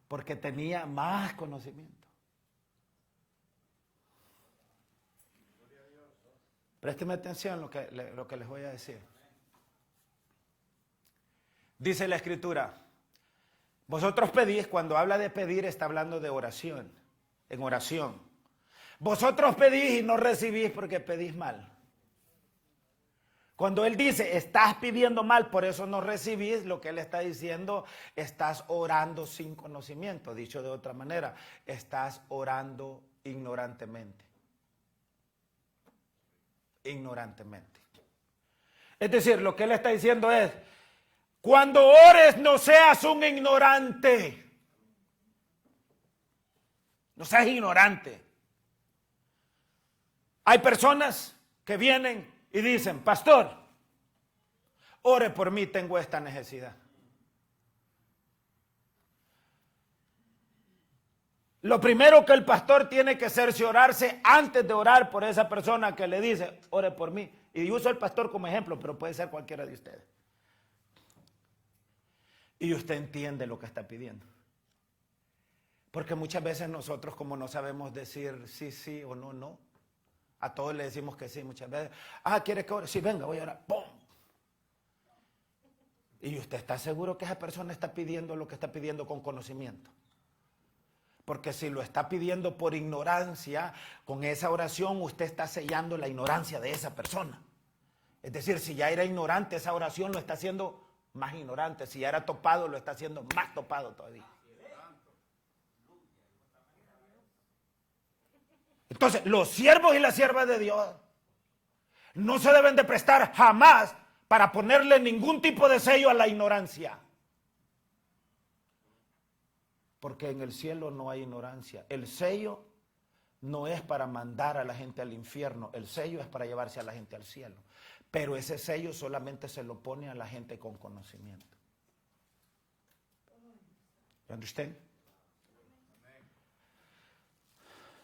Porque tenía más conocimiento. Présteme atención lo que les voy a decir. Dice la Escritura: vosotros pedís. Cuando habla de pedir, está hablando de oración. En oración. Vosotros pedís y no recibís porque pedís mal. Cuando él dice, estás pidiendo mal, por eso no recibís, lo que él está diciendo, estás orando sin conocimiento. Dicho de otra manera, estás orando ignorantemente. Ignorantemente. Es decir, lo que él está diciendo es, cuando ores no seas un ignorante. No seas ignorante. Hay personas que vienen y dicen, pastor, ore por mí, tengo esta necesidad. Lo primero que el pastor tiene que cerciorarse antes de orar por esa persona que le dice, ore por mí. Y uso al pastor como ejemplo, pero puede ser cualquiera de ustedes. Y usted entiende lo que está pidiendo. Porque muchas veces nosotros, como no sabemos decir sí, sí o no, no. A todos le decimos que sí muchas veces. ¿Quiere que ore? Sí, venga, voy a orar. ¡Pum! Y usted está seguro que esa persona está pidiendo lo que está pidiendo con conocimiento. Porque si lo está pidiendo por ignorancia, con esa oración usted está sellando la ignorancia de esa persona. Es decir, si ya era ignorante, esa oración lo está haciendo más ignorante. Si ya era topado, lo está haciendo más topado todavía. Entonces, los siervos y las siervas de Dios no se deben de prestar jamás para ponerle ningún tipo de sello a la ignorancia. Porque en el cielo no hay ignorancia. El sello no es para mandar a la gente al infierno. El sello es para llevarse a la gente al cielo. Pero ese sello solamente se lo pone a la gente con conocimiento. ¿Me entienden?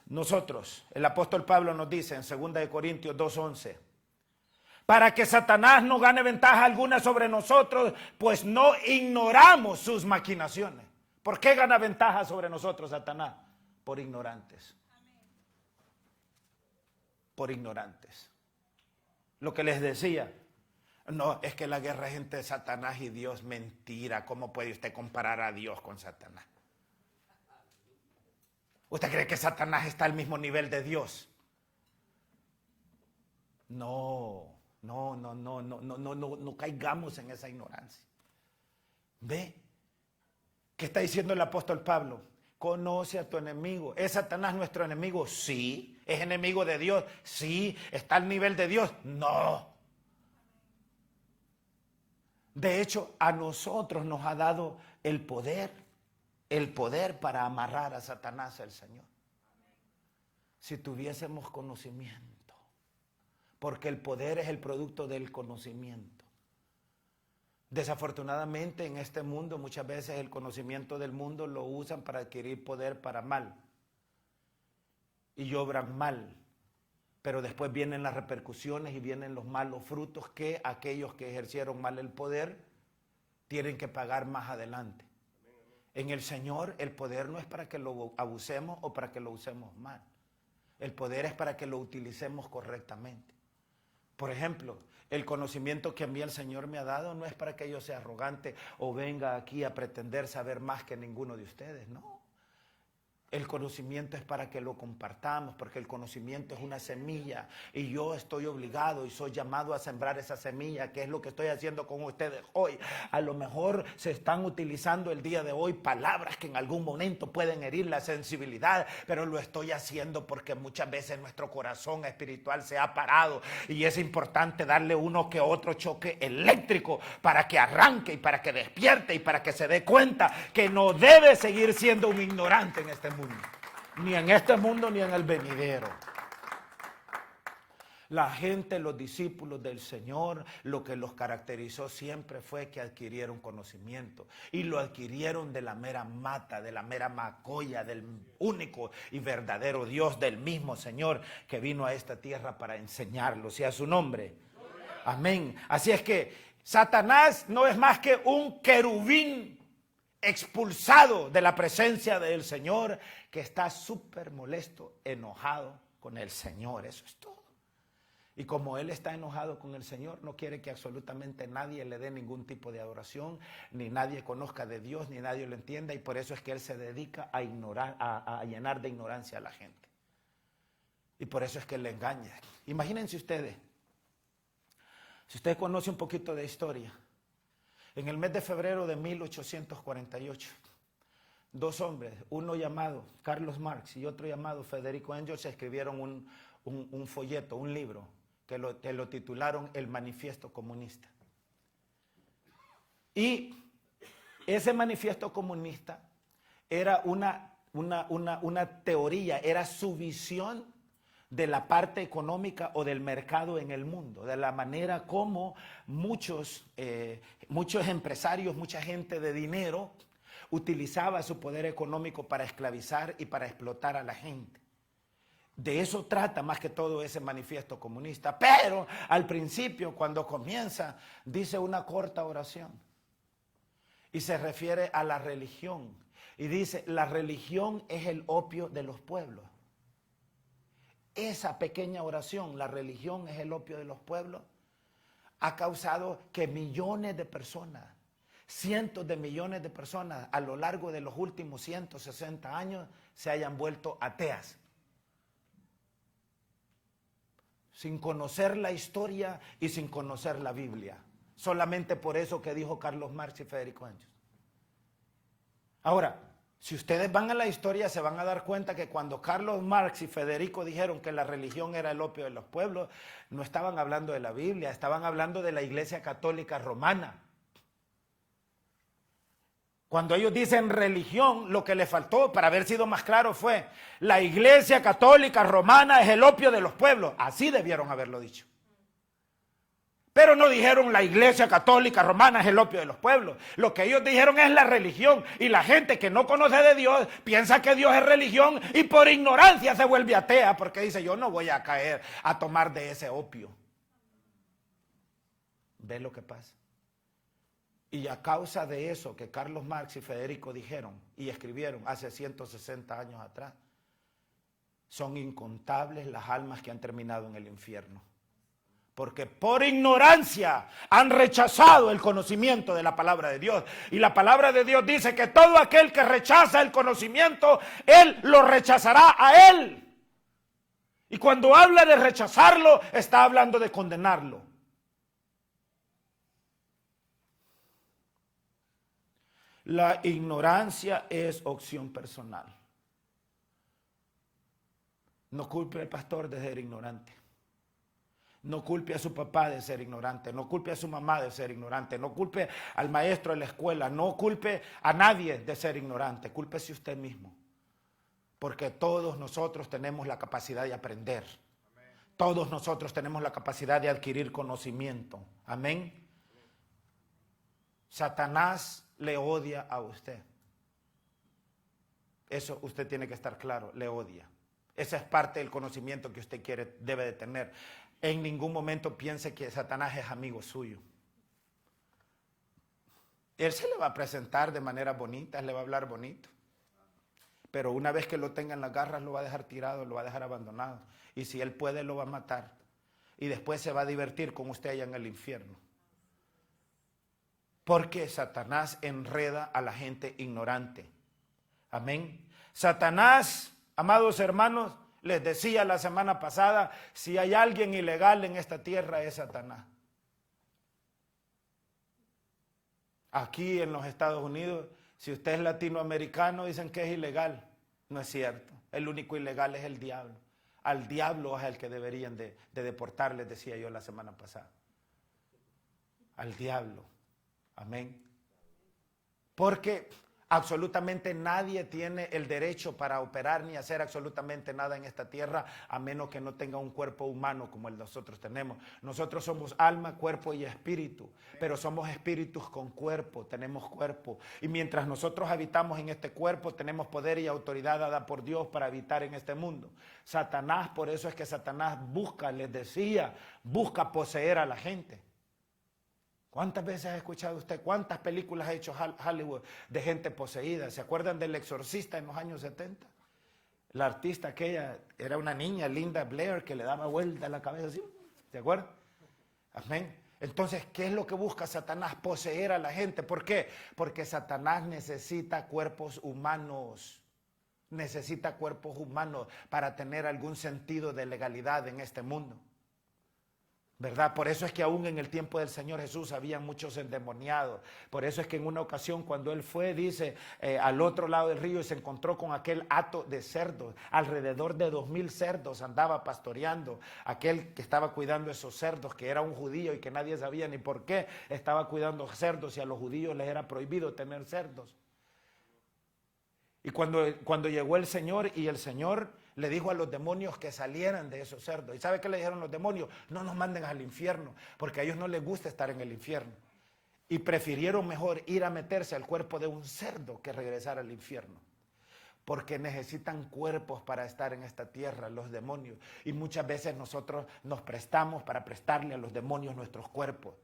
Nosotros, el apóstol Pablo nos dice en 2 Corintios 2:11, para que Satanás no gane ventaja alguna sobre nosotros, pues no ignoramos sus maquinaciones. ¿Por qué gana ventaja sobre nosotros Satanás? Por ignorantes. Por ignorantes. Lo que les decía, no, es que la guerra es entre Satanás y Dios, mentira. ¿Cómo puede usted comparar a Dios con Satanás? ¿Usted cree que Satanás está al mismo nivel de Dios? No caigamos en esa ignorancia. ¿Ve? ¿Qué está diciendo el apóstol Pablo? Conoce a tu enemigo. ¿Es Satanás nuestro enemigo? Sí. ¿Es enemigo de Dios? Sí. ¿Está al nivel de Dios? No. De hecho, a nosotros nos ha dado el poder para amarrar a Satanás el Señor. Si tuviésemos conocimiento, porque el poder es el producto del conocimiento. Desafortunadamente en este mundo muchas veces el conocimiento del mundo lo usan para adquirir poder para mal y obran mal, pero después vienen las repercusiones y vienen los malos frutos que aquellos que ejercieron mal el poder tienen que pagar más adelante. En el Señor el poder no es para que lo abusemos o para que lo usemos mal. El poder es para que lo utilicemos correctamente. Por ejemplo, el conocimiento que a mí el Señor me ha dado no es para que yo sea arrogante o venga aquí a pretender saber más que ninguno de ustedes, no. El conocimiento es para que lo compartamos, porque el conocimiento es una semilla y yo estoy obligado y soy llamado a sembrar esa semilla, que es lo que estoy haciendo con ustedes hoy. A lo mejor se están utilizando el día de hoy palabras que en algún momento pueden herir la sensibilidad, pero lo estoy haciendo porque muchas veces nuestro corazón espiritual se ha parado y es importante darle uno que otro choque eléctrico para que arranque y para que despierte y para que se dé cuenta que no debe seguir siendo un ignorante en este mundo. Ni en este mundo ni en el venidero. La gente, los discípulos del Señor, lo que los caracterizó siempre fue que adquirieron conocimiento y lo adquirieron de la mera mata, de la mera macolla, del único y verdadero Dios, del mismo Señor que vino a esta tierra para enseñarlo, sea su nombre. Amén. Así es que Satanás no es más que un querubín expulsado de la presencia del Señor, que está súper molesto, enojado con el Señor. Eso es todo. Y como él está enojado con el Señor, no quiere que absolutamente nadie le dé ningún tipo de adoración, ni nadie conozca de Dios, ni nadie lo entienda, y por eso es que él se dedica a ignorar, a llenar de ignorancia a la gente. Y por eso es que le engaña. Imagínense ustedes, si usted conoce un poquito de historia, en el mes de febrero de 1848, dos hombres, uno llamado Carlos Marx y otro llamado Federico Engels, escribieron un folleto, un libro, que lo titularon El Manifiesto Comunista. Y ese manifiesto comunista era una teoría, era su visión de la parte económica o del mercado en el mundo, de la manera como muchos empresarios, mucha gente de dinero utilizaba su poder económico para esclavizar y para explotar a la gente. De eso trata más que todo ese manifiesto comunista. Pero al principio, cuando comienza, dice una corta oración. Y se refiere a la religión. Y dice, la religión es el opio de los pueblos. Esa pequeña oración, la religión es el opio de los pueblos, ha causado que millones de personas, cientos de millones de personas a lo largo de los últimos 160 años se hayan vuelto ateas. Sin conocer la historia y sin conocer la Biblia. Solamente por eso que dijo Carlos Marx y Federico Engels. Ahora, si ustedes van a la historia se van a dar cuenta que cuando Carlos Marx y Federico dijeron que la religión era el opio de los pueblos, no estaban hablando de la Biblia, estaban hablando de la Iglesia Católica Romana. Cuando ellos dicen religión, lo que le faltó para haber sido más claro fue, la Iglesia Católica Romana es el opio de los pueblos. Así debieron haberlo dicho. Pero no dijeron la Iglesia Católica Romana es el opio de los pueblos. Lo que ellos dijeron es la religión. Y la gente que no conoce de Dios piensa que Dios es religión y por ignorancia se vuelve atea porque dice yo no voy a caer a tomar de ese opio. ¿Ve lo que pasa? Y a causa de eso que Carlos Marx y Federico dijeron y escribieron hace 160 años atrás, son incontables las almas que han terminado en el infierno. Porque por ignorancia han rechazado el conocimiento de la palabra de Dios. Y la palabra de Dios dice que todo aquel que rechaza el conocimiento, Él lo rechazará a Él. Y cuando habla de rechazarlo, está hablando de condenarlo. La ignorancia es opción personal. No culpe al pastor de ser ignorante. No culpe a su papá de ser ignorante, no culpe a su mamá de ser ignorante, no culpe al maestro de la escuela, no culpe a nadie de ser ignorante, cúlpese usted mismo. Porque todos nosotros tenemos la capacidad de aprender. Amén. Todos nosotros tenemos la capacidad de adquirir conocimiento. Amén. Satanás le odia a usted. Eso usted tiene que estar claro, le odia. Esa es parte del conocimiento que usted debe de tener. En ningún momento piense que Satanás es amigo suyo. Él se le va a presentar de manera bonita, le va a hablar bonito. Pero una vez que lo tenga en las garras, lo va a dejar tirado, lo va a dejar abandonado. Y si él puede, lo va a matar. Y después se va a divertir con usted allá en el infierno. Porque Satanás enreda a la gente ignorante. Amén. Satanás, amados hermanos, les decía la semana pasada, si hay alguien ilegal en esta tierra es Satanás. Aquí en los Estados Unidos, si usted es latinoamericano, dicen que es ilegal. No es cierto. El único ilegal es el diablo. Al diablo es el que deberían de deportar, les decía yo la semana pasada. Al diablo. Amén. Porque absolutamente nadie tiene el derecho para operar ni hacer absolutamente nada en esta tierra a menos que no tenga un cuerpo humano como el nosotros tenemos. Nosotros somos alma, cuerpo y espíritu, pero somos espíritus con cuerpo, tenemos cuerpo. Y mientras nosotros habitamos en este cuerpo, tenemos poder y autoridad dada por Dios para habitar en este mundo. Satanás, por eso es que Satanás busca, les decía, busca poseer a la gente. ¿Cuántas veces ha escuchado usted? ¿Cuántas películas ha hecho Hollywood de gente poseída? ¿Se acuerdan del Exorcista en los años 70? La artista aquella era una niña, Linda Blair, que le daba vuelta a la cabeza así. ¿Se acuerdan? Amén. Entonces, ¿qué es lo que busca Satanás? Poseer a la gente. ¿Por qué? Porque Satanás necesita cuerpos humanos. Necesita cuerpos humanos para tener algún sentido de legalidad en este mundo. ¿Verdad? Por eso es que aún en el tiempo del Señor Jesús había muchos endemoniados. Por eso es que en una ocasión cuando él fue, dice, al otro lado del río y se encontró con aquel hato de cerdos. Alrededor de 2000 cerdos andaba pastoreando. Aquel que estaba cuidando esos cerdos, que era un judío y que nadie sabía ni por qué estaba cuidando cerdos y a los judíos les era prohibido tener cerdos. Y cuando llegó el Señor y el Señor le dijo a los demonios que salieran de esos cerdos. ¿Y sabe qué le dijeron los demonios? No nos manden al infierno, porque a ellos no les gusta estar en el infierno. y prefirieron mejor ir a meterse al cuerpo de un cerdo que regresar al infierno. Porque necesitan cuerpos para estar en esta tierra, los demonios. Y muchas veces nosotros nos prestamos para prestarle a los demonios nuestros cuerpos.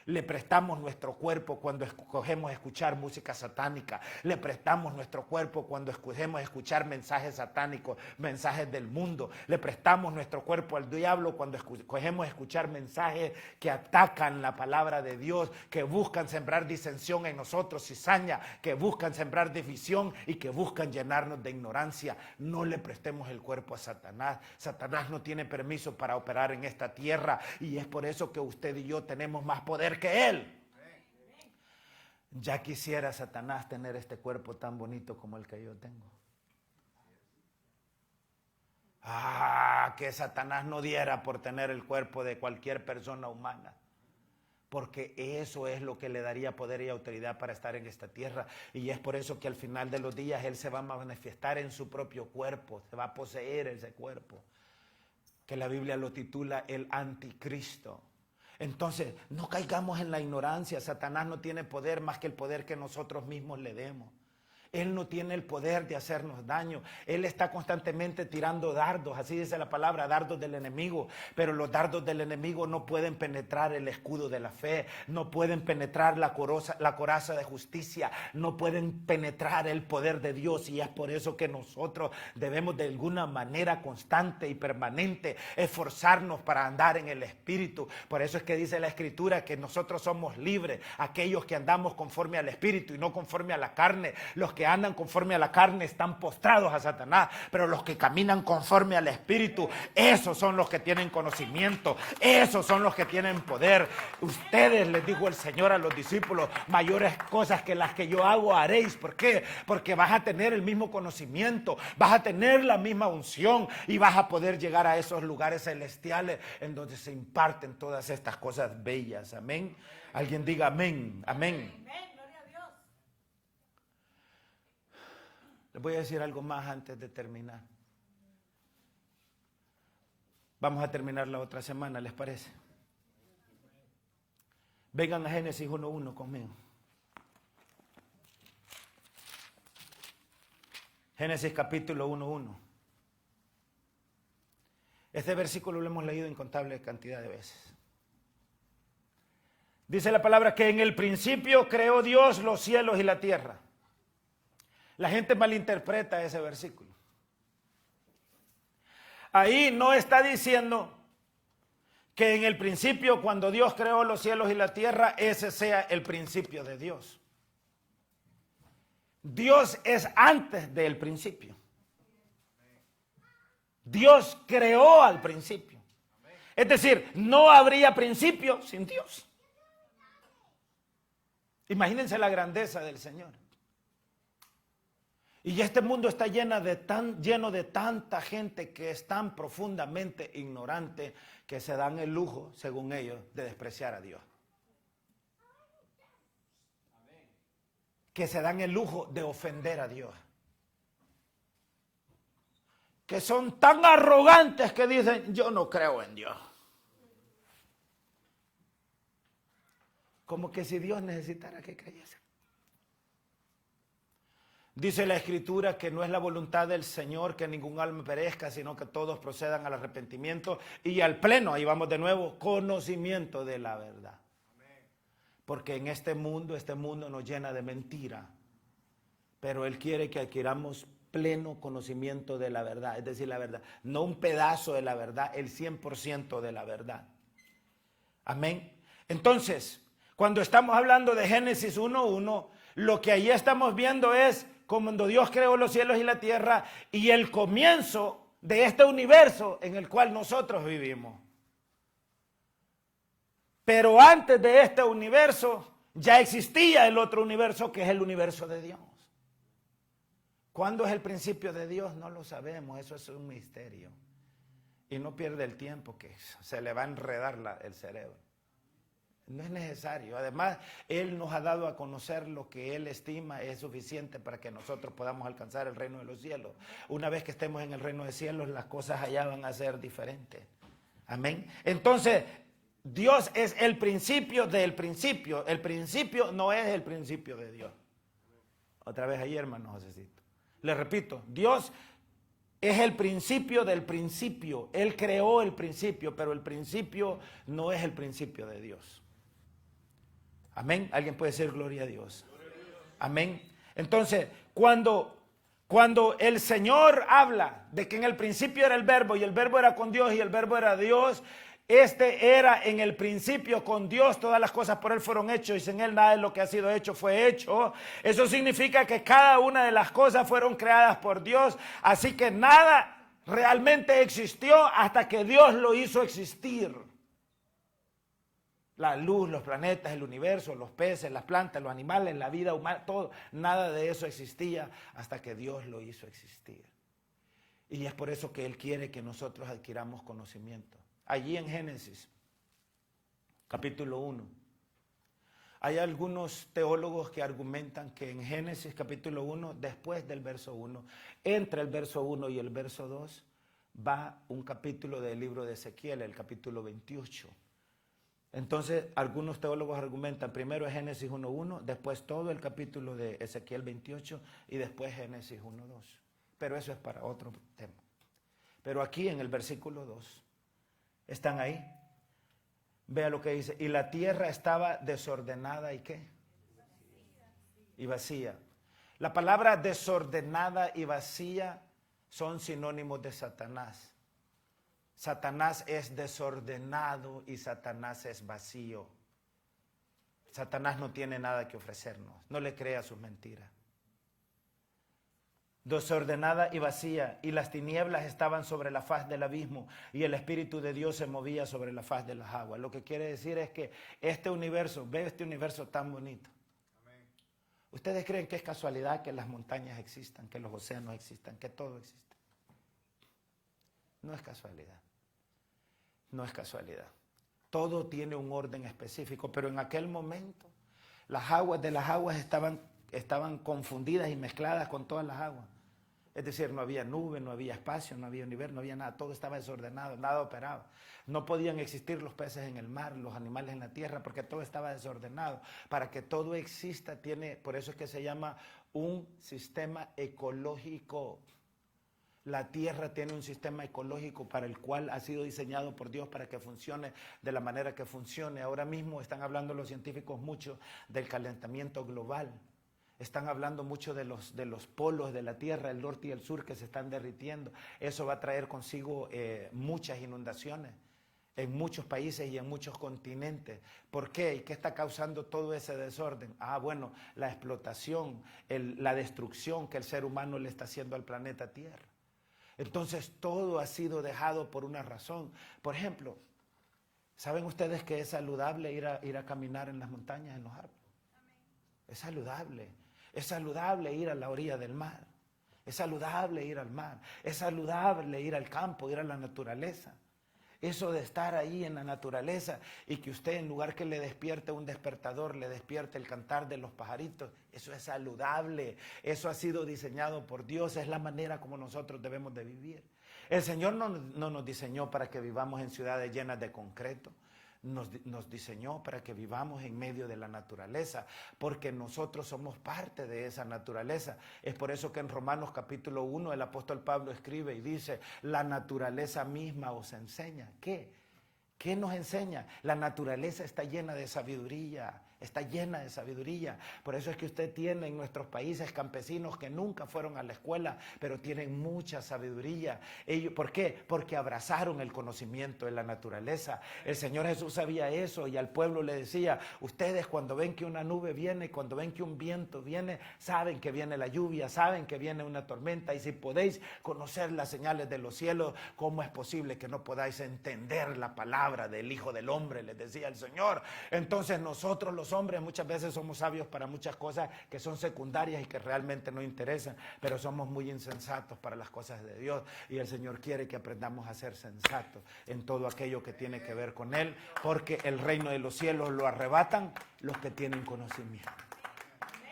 Le prestamos nuestro cuerpo cuando escogemos escuchar música satánica. Le prestamos nuestro cuerpo cuando escogemos escuchar mensajes satánicos, mensajes del mundo. Le prestamos nuestro cuerpo al diablo cuando escogemos escuchar mensajes que atacan la palabra de Dios, que buscan sembrar disensión en nosotros, cizaña, que buscan sembrar división y que buscan llenarnos de ignorancia. No le prestemos el cuerpo a Satanás. Satanás no tiene permiso para operar en esta tierra y es por eso que usted y yo tenemos más poder que él. Ya quisiera Satanás tener este cuerpo tan bonito como el que yo tengo. Que Satanás no diera por tener el cuerpo de cualquier persona humana, porque eso es lo que le daría poder y autoridad para estar en esta tierra. Y es por eso que al final de los días él se va a manifestar en su propio cuerpo, se va a poseer ese cuerpo, que la Biblia lo titula el anticristo. Entonces, no caigamos en la ignorancia. Satanás no tiene poder más que el poder que nosotros mismos le demos. Él no tiene el poder de hacernos daño. Él está constantemente tirando dardos, así dice la palabra, dardos del enemigo. Pero los dardos del enemigo no pueden penetrar el escudo de la fe, no pueden penetrar la coraza de justicia, no pueden penetrar el poder de Dios. Y es por eso que nosotros debemos de alguna manera constante y permanente esforzarnos para andar en el Espíritu. Por eso es que dice la Escritura que nosotros somos libres, aquellos que andamos conforme al Espíritu y no conforme a la carne. Los que andan conforme a la carne están postrados a Satanás, pero los que caminan conforme al Espíritu, esos son los que tienen conocimiento, esos son los que tienen poder. Ustedes, les dijo el Señor a los discípulos, mayores cosas que las que yo hago haréis. ¿Por qué? Porque vas a tener el mismo conocimiento, vas a tener la misma unción y vas a poder llegar a esos lugares celestiales en donde se imparten todas estas cosas bellas. Amén. Alguien diga amén, amén. Les voy a decir algo más antes de terminar. Vamos a terminar la otra semana, ¿les parece? Vengan a Génesis 1:1 conmigo. Génesis capítulo 1:1. Este versículo lo hemos leído incontable cantidad de veces. Dice la palabra que en el principio creó Dios los cielos y la tierra. La gente malinterpreta ese versículo. Ahí no está diciendo que en el principio, cuando Dios creó los cielos y la tierra, ese sea el principio de Dios. Dios es antes del principio. Dios creó al principio. Es decir, no habría principio sin Dios. Imagínense la grandeza del Señor. Y este mundo está lleno de tanta gente que es tan profundamente ignorante que se dan el lujo, según ellos, de despreciar a Dios. Que se dan el lujo de ofender a Dios. Que son tan arrogantes que dicen, yo no creo en Dios. Como que si Dios necesitara que creyesen. Dice la Escritura que no es la voluntad del Señor que ningún alma perezca, sino que todos procedan al arrepentimiento y al pleno, ahí vamos de nuevo, conocimiento de la verdad. Porque en este mundo nos llena de mentira, pero Él quiere que adquiramos pleno conocimiento de la verdad, es decir, la verdad, no un pedazo de la verdad, el 100% de la verdad. Amén. Entonces, cuando estamos hablando de Génesis 1:1, lo que ahí estamos viendo es cuando Dios creó los cielos y la tierra y el comienzo de este universo en el cual nosotros vivimos. Pero antes de este universo ya existía el otro universo, que es el universo de Dios. ¿Cuándo es el principio de Dios? No lo sabemos, eso es un misterio. Y no pierde el tiempo, que se le va a enredar el cerebro. No es necesario. Además, Él nos ha dado a conocer lo que Él estima es suficiente para que nosotros podamos alcanzar el reino de los cielos. Una vez que estemos en el reino de cielos, las cosas allá van a ser diferentes. Amén. Entonces, Dios es el principio del principio. El principio no es el principio de Dios. Otra vez ahí, hermano Josecito. Le repito, Dios es el principio del principio. Él creó el principio, pero el principio no es el principio de Dios. Amén. ¿Alguien puede decir gloria a Dios? Amén. Entonces, cuando el Señor habla de que en el principio era el verbo y el verbo era con Dios y el verbo era Dios, este era en el principio con Dios, todas las cosas por Él fueron hechas y sin Él nada de lo que ha sido hecho fue hecho. Eso significa que cada una de las cosas fueron creadas por Dios, así que nada realmente existió hasta que Dios lo hizo existir. La luz, los planetas, el universo, los peces, las plantas, los animales, la vida humana, todo, nada de eso existía hasta que Dios lo hizo existir. Y es por eso que Él quiere que nosotros adquiramos conocimiento. Allí en Génesis, capítulo 1, hay algunos teólogos que argumentan que en Génesis capítulo 1, después del verso 1, entre el verso 1 y el verso 2, va un capítulo del libro de Ezequiel, el capítulo 28. Entonces, algunos teólogos argumentan, primero es Génesis 1.1, después todo el capítulo de Ezequiel 28 y después Génesis 1.2. Pero eso es para otro tema. Pero aquí en el versículo 2, ¿están ahí? Vea lo que dice, y la tierra estaba desordenada y ¿qué? Y vacía. La palabra desordenada y vacía son sinónimos de Satanás. Satanás es desordenado y Satanás es vacío. Satanás no tiene nada que ofrecernos. No le crea sus mentiras. Desordenada y vacía, y las tinieblas estaban sobre la faz del abismo, y el Espíritu de Dios se movía sobre la faz de las aguas. Lo que quiere decir es que este universo, ve este universo tan bonito. Amén. ¿Ustedes creen que es casualidad que las montañas existan, que los océanos existan, que todo existe? No es casualidad. No es casualidad. Todo tiene un orden específico, pero en aquel momento las aguas de las aguas estaban confundidas y mezcladas con todas las aguas. Es decir, no había nube, no había espacio, no había universo, no había nada, todo estaba desordenado, nada operaba. No podían existir los peces en el mar, los animales en la tierra, porque todo estaba desordenado. Para que todo exista, por eso es que se llama un sistema ecológico. La tierra tiene un sistema ecológico para el cual ha sido diseñado por Dios para que funcione de la manera que funcione. Ahora mismo están hablando los científicos mucho del calentamiento global. Están hablando mucho de los polos de la tierra, el norte y el sur, que se están derritiendo. Eso va a traer consigo muchas inundaciones en muchos países y en muchos continentes. ¿Por qué? ¿Y qué está causando todo ese desorden? Bueno, la explotación, la destrucción que el ser humano le está haciendo al planeta Tierra. Entonces todo ha sido dejado por una razón. Por ejemplo, ¿saben ustedes que es saludable ir a caminar en las montañas, en los árboles? Es saludable. Es saludable ir a la orilla del mar. Es saludable ir al mar. Es saludable ir al campo, ir a la naturaleza. Eso de estar ahí en la naturaleza y que usted, en lugar que le despierte un despertador, le despierte el cantar de los pajaritos, eso es saludable. Eso ha sido diseñado por Dios, es la manera como nosotros debemos de vivir. El Señor no nos diseñó para que vivamos en ciudades llenas de concreto. Nos diseñó para que vivamos en medio de la naturaleza, porque nosotros somos parte de esa naturaleza. Es por eso que en Romanos capítulo 1 el apóstol Pablo escribe y dice, la naturaleza misma os enseña. ¿Qué? ¿Qué nos enseña? La naturaleza está llena de sabiduría, está llena de sabiduría. Por eso es que usted tiene en nuestros países campesinos que nunca fueron a la escuela, pero tienen mucha sabiduría. ¿Por qué? Porque abrazaron el conocimiento de la naturaleza. El Señor Jesús sabía eso y al pueblo le decía, ustedes cuando ven que una nube viene, cuando ven que un viento viene, saben que viene la lluvia, saben que viene una tormenta, y si podéis conocer las señales de los cielos, ¿cómo es posible que no podáis entender la palabra del Hijo del Hombre? Les decía el Señor. Entonces nosotros los hombres muchas veces somos sabios para muchas cosas que son secundarias y que realmente no interesan, pero somos muy insensatos para las cosas de Dios, y el Señor quiere que aprendamos a ser sensatos en todo aquello que tiene que ver con Él, porque el reino de los cielos lo arrebatan los que tienen conocimiento.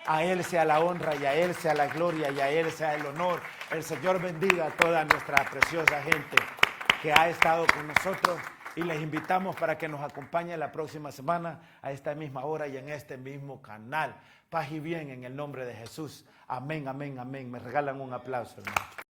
A Él sea la honra y a Él sea la gloria y a Él sea el honor. El Señor bendiga a toda nuestra preciosa gente que ha estado con nosotros Y les invitamos para que nos acompañen la próxima semana a esta misma hora y en este mismo canal. Paz y bien en el nombre de Jesús. Amén, amén, amén. Me regalan un aplauso, hermano.